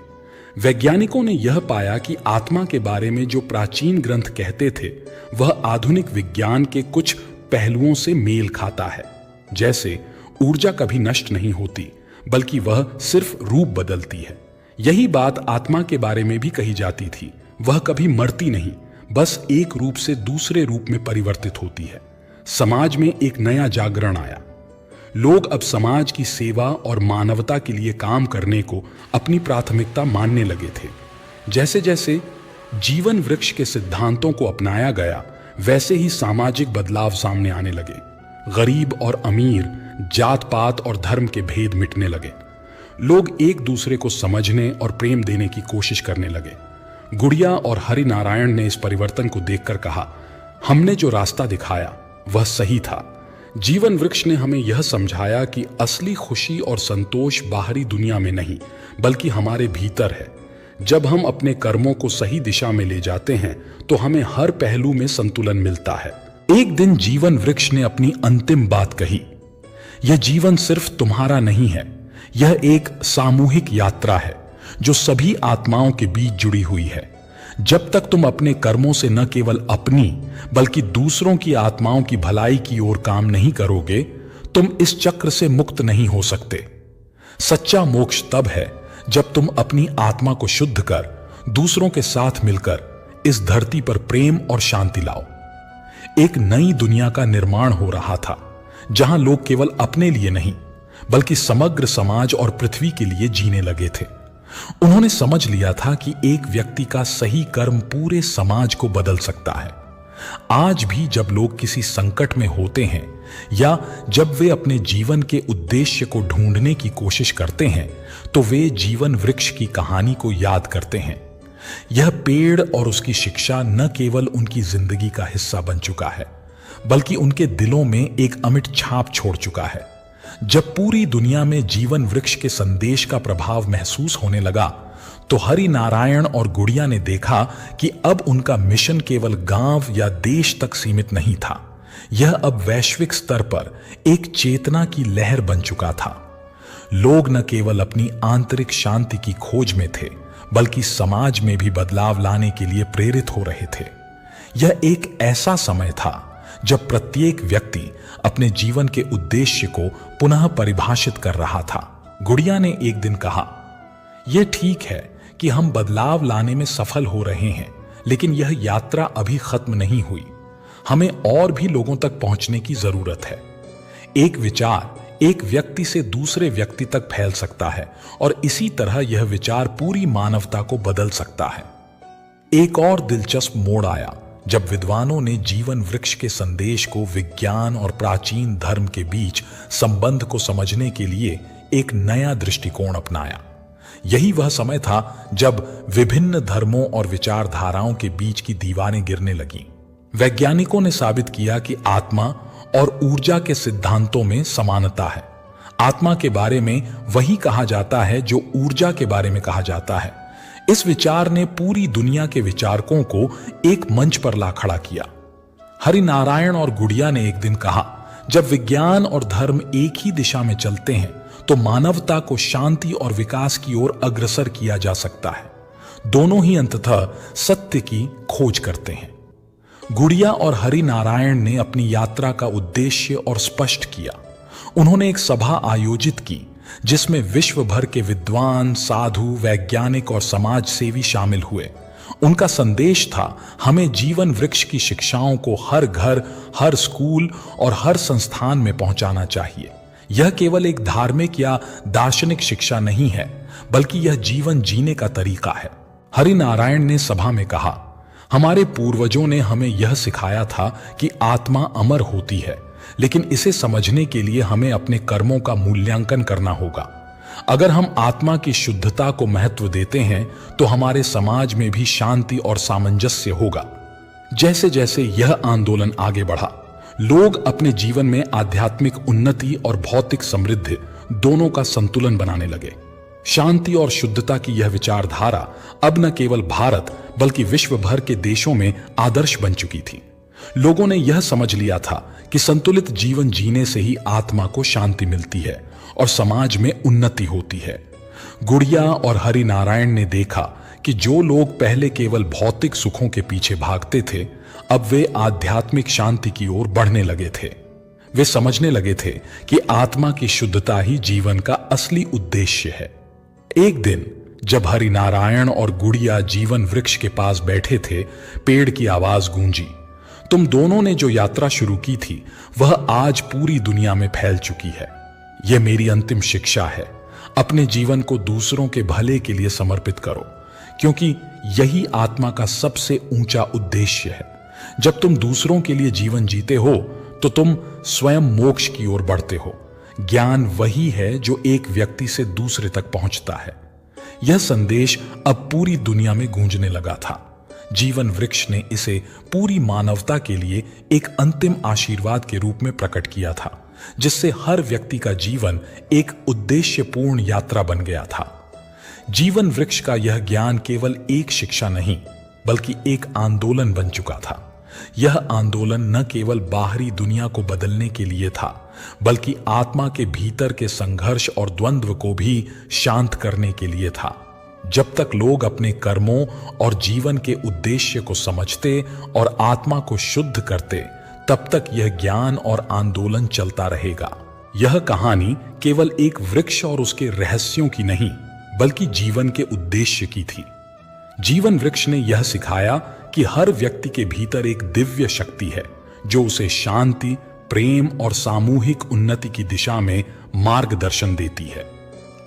वैज्ञानिकों ने यह पाया कि आत्मा के बारे में जो प्राचीन ग्रंथ कहते थे, वह आधुनिक विज्ञान के कुछ पहलुओं से मेल खाता है। जैसे ऊर्जा कभी नष्ट नहीं होती, बल्कि वह सिर्फ रूप बदलती है। यही बात आत्मा के बारे में भी कही जाती थी। वह कभी मरती नहीं, बस एक रूप से दूसरे रूप में परिवर्तित होती है। समाज में एक नया जागरण आया। लोग अब समाज की सेवा और मानवता के लिए काम करने को अपनी प्राथमिकता मानने लगे थे। जैसे जैसे जीवन वृक्ष के सिद्धांतों को अपनाया गया, वैसे ही सामाजिक बदलाव सामने आने लगे। गरीब और अमीर, जात पात और धर्म के भेद मिटने लगे। लोग एक दूसरे को समझने और प्रेम देने की कोशिश करने लगे। गुड़िया और हरि नारायण ने इस परिवर्तन को देखकर कहा, हमने जो रास्ता दिखाया वह सही था। जीवन वृक्ष ने हमें यह समझाया कि असली खुशी और संतोष बाहरी दुनिया में नहीं, बल्कि हमारे भीतर है। जब हम अपने कर्मों को सही दिशा में ले जाते हैं, तो हमें हर पहलू में संतुलन मिलता है। एक दिन जीवन वृक्ष ने अपनी अंतिम बात कही, यह जीवन सिर्फ तुम्हारा नहीं है, यह एक सामूहिक यात्रा है जो सभी आत्माओं के बीच जुड़ी हुई है। जब तक तुम अपने कर्मों से न केवल अपनी बल्कि दूसरों की आत्माओं की भलाई की ओर काम नहीं करोगे, तुम इस चक्र से मुक्त नहीं हो सकते। सच्चा मोक्ष तब है जब तुम अपनी आत्मा को शुद्ध कर दूसरों के साथ मिलकर इस धरती पर प्रेम और शांति लाओ। एक नई दुनिया का निर्माण हो रहा था, जहां लोग केवल अपने लिए नहीं बल्कि समग्र समाज और पृथ्वी के लिए जीने लगे थे। उन्होंने समझ लिया था कि एक व्यक्ति का सही कर्म पूरे समाज को बदल सकता है। आज भी जब लोग किसी संकट में होते हैं या जब वे अपने जीवन के उद्देश्य को ढूंढने की कोशिश करते हैं, तो वे जीवन वृक्ष की कहानी को याद करते हैं। यह पेड़ और उसकी शिक्षा न केवल उनकी जिंदगी का हिस्सा बन चुका है, बल्कि उनके दिलों में एक अमिट छाप छोड़ चुका है। जब पूरी दुनिया में जीवन वृक्ष के संदेश का प्रभाव महसूस होने लगा, तो हरि नारायण और गुड़िया ने देखा कि अब उनका मिशन केवल गांव या देश तक सीमित नहीं था। यह अब वैश्विक स्तर पर एक चेतना की लहर बन चुका था। लोग न केवल अपनी आंतरिक शांति की खोज में थे, बल्कि समाज में भी बदलाव लाने के लिए प्रेरित हो रहे थे। यह एक ऐसा समय था जब प्रत्येक व्यक्ति अपने जीवन के उद्देश्य को पुनः परिभाषित कर रहा था। गुड़िया ने एक दिन कहा, यह ठीक है कि हम बदलाव लाने में सफल हो रहे हैं, लेकिन यह यात्रा अभी खत्म नहीं हुई। हमें और भी लोगों तक पहुंचने की जरूरत है। एक विचार एक व्यक्ति से दूसरे व्यक्ति तक फैल सकता है और इसी तरह यह विचार पूरी मानवता को बदल सकता है। एक और दिलचस्प मोड़ आया जब विद्वानों ने जीवन वृक्ष के संदेश को विज्ञान और प्राचीन धर्म के बीच संबंध को समझने के लिए एक नया दृष्टिकोण अपनाया। यही वह समय था जब विभिन्न धर्मों और विचारधाराओं के बीच की दीवारें गिरने लगीं। वैज्ञानिकों ने साबित किया कि आत्मा और ऊर्जा के सिद्धांतों में समानता है। आत्मा के बारे में वही कहा जाता है जो ऊर्जा के बारे में कहा जाता है। इस विचार ने पूरी दुनिया के विचारकों को एक मंच पर ला खड़ा किया। हरि नारायण और गुड़िया ने एक दिन कहा, जब विज्ञान और धर्म एक ही दिशा में चलते हैं तो मानवता को शांति और विकास की ओर अग्रसर किया जा सकता है। दोनों ही अंततः सत्य की खोज करते हैं। गुड़िया और हरि नारायण ने अपनी यात्रा का उद्देश्य और स्पष्ट किया। उन्होंने एक सभा आयोजित की जिसमें विश्व भर के विद्वान, साधु, वैज्ञानिक और समाज सेवी शामिल हुए। उनका संदेश था, हमें जीवन वृक्ष की शिक्षाओं को हर घर, हर स्कूल और हर संस्थान में पहुंचाना चाहिए। यह केवल एक धार्मिक या दार्शनिक शिक्षा नहीं है, बल्कि यह जीवन जीने का तरीका है। हरि नारायण ने सभा में कहा, हमारे पूर्वजों ने हमें यह सिखाया था कि आत्मा अमर होती है, लेकिन इसे समझने के लिए हमें अपने कर्मों का मूल्यांकन करना होगा। अगर हम आत्मा की शुद्धता को महत्व देते हैं तो हमारे समाज में भी शांति और सामंजस्य होगा। जैसे जैसे यह आंदोलन आगे बढ़ा, लोग अपने जीवन में आध्यात्मिक उन्नति और भौतिक समृद्धि दोनों का संतुलन बनाने लगे। शांति और शुद्धता की यह विचारधारा अब न केवल भारत बल्कि विश्व भर के देशों में आदर्श बन चुकी थी। लोगों ने यह समझ लिया था कि संतुलित जीवन जीने से ही आत्मा को शांति मिलती है और समाज में उन्नति होती है। गुड़िया और हरि नारायण ने देखा कि जो लोग पहले केवल भौतिक सुखों के पीछे भागते थे, अब वे आध्यात्मिक शांति की ओर बढ़ने लगे थे। वे समझने लगे थे कि आत्मा की शुद्धता ही जीवन का असली उद्देश्य है। एक दिन जब हरि नारायण और गुड़िया जीवन वृक्ष के पास बैठे थे, पेड़ की आवाज गूंजी, तुम दोनों ने जो यात्रा शुरू की थी वह आज पूरी दुनिया में फैल चुकी है। यह मेरी अंतिम शिक्षा है। अपने जीवन को दूसरों के भले के लिए समर्पित करो, क्योंकि यही आत्मा का सबसे ऊंचा उद्देश्य है। जब तुम दूसरों के लिए जीवन जीते हो तो तुम स्वयं मोक्ष की ओर बढ़ते हो। ज्ञान वही है जो एक व्यक्ति से दूसरे तक पहुंचता है। यह संदेश अब पूरी दुनिया में गूंजने लगा था। जीवन वृक्ष ने इसे पूरी मानवता के लिए एक अंतिम आशीर्वाद के रूप में प्रकट किया था, जिससे हर व्यक्ति का जीवन एक उद्देश्यपूर्ण यात्रा बन गया था। जीवन वृक्ष का यह ज्ञान केवल एक शिक्षा नहीं, बल्कि एक आंदोलन बन चुका था। यह आंदोलन न केवल बाहरी दुनिया को बदलने के लिए था, बल्कि आत्मा के भीतर के संघर्ष और द्वंद्व को भी शांत करने के लिए था। जब तक लोग अपने कर्मों और जीवन के उद्देश्य को समझते और आत्मा को शुद्ध करते, तब तक यह ज्ञान और आंदोलन चलता रहेगा। यह कहानी केवल एक वृक्ष और उसके रहस्यों की नहीं, बल्कि जीवन के उद्देश्य की थी। जीवन वृक्ष ने यह सिखाया कि हर व्यक्ति के भीतर एक दिव्य शक्ति है जो उसे शांति, प्रेम और सामूहिक उन्नति की दिशा में मार्गदर्शन देती है।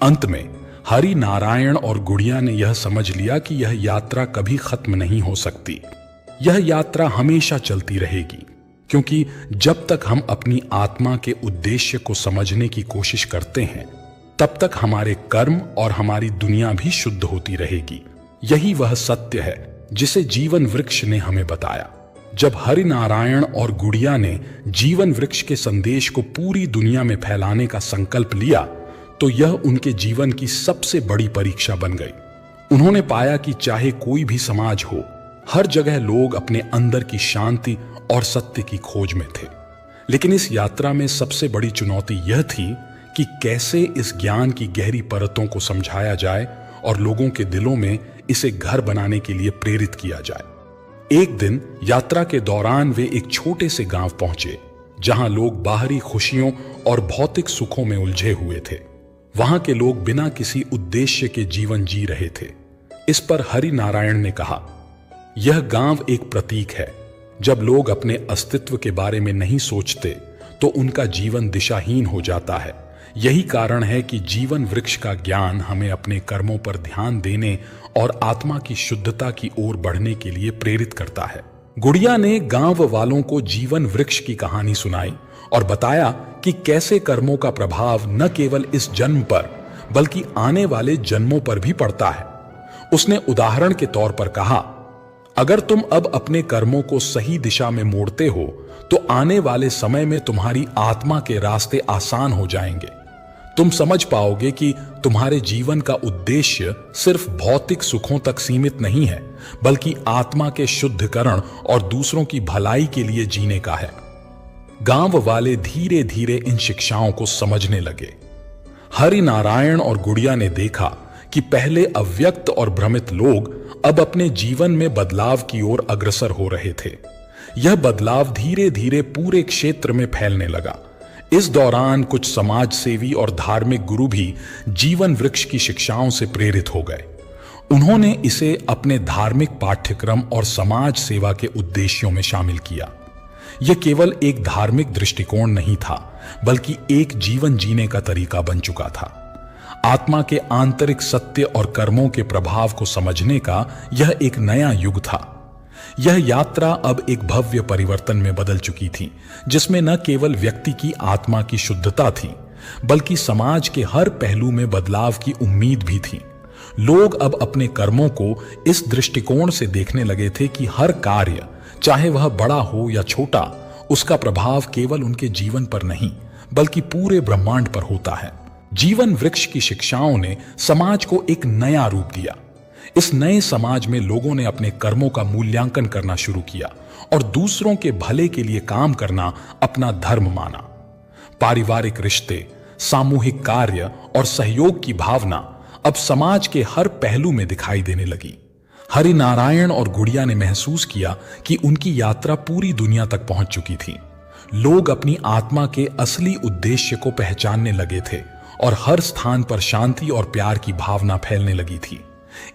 अंत में हरि नारायण और गुड़िया ने यह समझ लिया कि यह यात्रा कभी खत्म नहीं हो सकती। यह यात्रा हमेशा चलती रहेगी, क्योंकि जब तक हम अपनी आत्मा के उद्देश्य को समझने की कोशिश करते हैं, तब तक हमारे कर्म और हमारी दुनिया भी शुद्ध होती रहेगी। यही वह सत्य है जिसे जीवन वृक्ष ने हमें बताया। जब हरि नारायण और गुड़िया ने जीवन वृक्ष के संदेश को पूरी दुनिया में फैलाने का संकल्प लिया, तो यह उनके जीवन की सबसे बड़ी परीक्षा बन गई। उन्होंने पाया कि चाहे कोई भी समाज हो, हर जगह लोग अपने अंदर की शांति और सत्य की खोज में थे। लेकिन इस यात्रा में सबसे बड़ी चुनौती यह थी कि कैसे इस ज्ञान की गहरी परतों को समझाया जाए और लोगों के दिलों में इसे घर बनाने के लिए प्रेरित किया जाए। एक दिन यात्रा के दौरान वे एक छोटे से गांव पहुंचे, जहां लोग बाहरी खुशियों और भौतिक सुखों में उलझे हुए थे। वहां के लोग बिना किसी उद्देश्य के जीवन जी रहे थे। इस पर हरि नारायण ने कहा, यह गांव एक प्रतीक है। जब लोग अपने अस्तित्व के बारे में नहीं सोचते, तो उनका जीवन दिशाहीन हो जाता है। यही कारण है कि जीवन वृक्ष का ज्ञान हमें अपने कर्मों पर ध्यान देने और आत्मा की शुद्धता की ओर बढ़ने के लिए प्रेरित करता है। गुड़िया ने गांव वालों को जीवन वृक्ष की कहानी सुनाई और बताया कि कैसे कर्मों का प्रभाव न केवल इस जन्म पर, बल्कि आने वाले जन्मों पर भी पड़ता है। उसने उदाहरण के तौर पर कहा, अगर तुम अब अपने कर्मों को सही दिशा में मोड़ते हो, तो आने वाले समय में तुम्हारी आत्मा के रास्ते आसान हो जाएंगे। तुम समझ पाओगे कि तुम्हारे जीवन का उद्देश्य सिर्फ भौतिक सुखों तक सीमित नहीं है, बल्कि आत्मा के शुद्धिकरण और दूसरों की भलाई के लिए जीने का है। गांव वाले धीरे धीरे इन शिक्षाओं को समझने लगे। हरि नारायण और गुड़िया ने देखा कि पहले अव्यक्त और भ्रमित लोग अब अपने जीवन में बदलाव की ओर अग्रसर हो रहे थे। यह बदलाव धीरे धीरे पूरे क्षेत्र में फैलने लगा। इस दौरान कुछ समाज सेवी और धार्मिक गुरु भी जीवन वृक्ष की शिक्षाओं से प्रेरित हो गए। उन्होंने इसे अपने धार्मिक पाठ्यक्रम और समाज सेवा के उद्देश्यों में शामिल किया। यह केवल एक धार्मिक दृष्टिकोण नहीं था, बल्कि एक जीवन जीने का तरीका बन चुका था। आत्मा के आंतरिक सत्य और कर्मों के प्रभाव को समझने का यह एक नया युग था। यह यात्रा अब एक भव्य परिवर्तन में बदल चुकी थी, जिसमें न केवल व्यक्ति की आत्मा की शुद्धता थी, बल्कि समाज के हर पहलू में बदलाव की उम्मीद भी थी। लोग अब अपने कर्मों को इस दृष्टिकोण से देखने लगे थे कि हर कार्य, चाहे वह बड़ा हो या छोटा, उसका प्रभाव केवल उनके जीवन पर नहीं, बल्कि पूरे ब्रह्मांड पर होता है। जीवन वृक्ष की शिक्षाओं ने समाज को एक नया रूप दिया। इस नए समाज में लोगों ने अपने कर्मों का मूल्यांकन करना शुरू किया और दूसरों के भले के लिए काम करना अपना धर्म माना। पारिवारिक रिश्ते, सामूहिक कार्य और सहयोग की भावना अब समाज के हर पहलू में दिखाई देने लगी। हरि नारायण और गुड़िया ने महसूस किया कि उनकी यात्रा पूरी दुनिया तक पहुंच चुकी थी। लोग अपनी आत्मा के असली उद्देश्य को पहचानने लगे थे और हर स्थान पर शांति और प्यार की भावना फैलने लगी थी।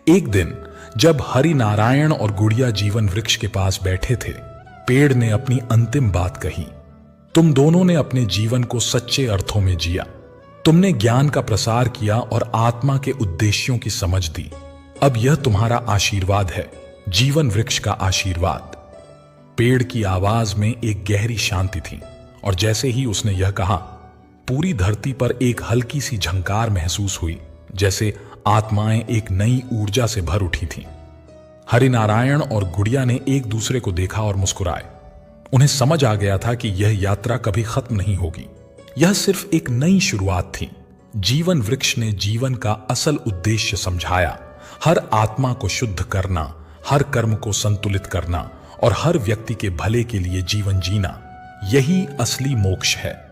एक दिन जब हरि नारायण और गुड़िया जीवन वृक्ष के पास बैठे थे, पेड़ ने अपनी अंतिम बात कही। तुम दोनों ने अपने जीवन को सच्चे अर्थों में जिया। तुमने ज्ञान का प्रसार किया और आत्मा के उद्देश्यों की समझ दी। अब यह तुम्हारा आशीर्वाद है, जीवन वृक्ष का आशीर्वाद। पेड़ की आवाज में एक गहरी शांति थी और जैसे ही उसने यह कहा, पूरी धरती पर एक हल्की सी झंकार महसूस हुई, जैसे आत्माएं एक नई ऊर्जा से भर उठी थीं। हरि नारायण और गुड़िया ने एक दूसरे को देखा और मुस्कुराए। उन्हें समझ आ गया था कि यह यात्रा कभी खत्म नहीं होगी। यह सिर्फ एक नई शुरुआत थी। जीवन वृक्ष ने जीवन का असल उद्देश्य समझाया, हर आत्मा को शुद्ध करना, हर कर्म को संतुलित करना और हर व्यक्ति के भले के लिए जीवन जीना, यही असली मोक्ष है।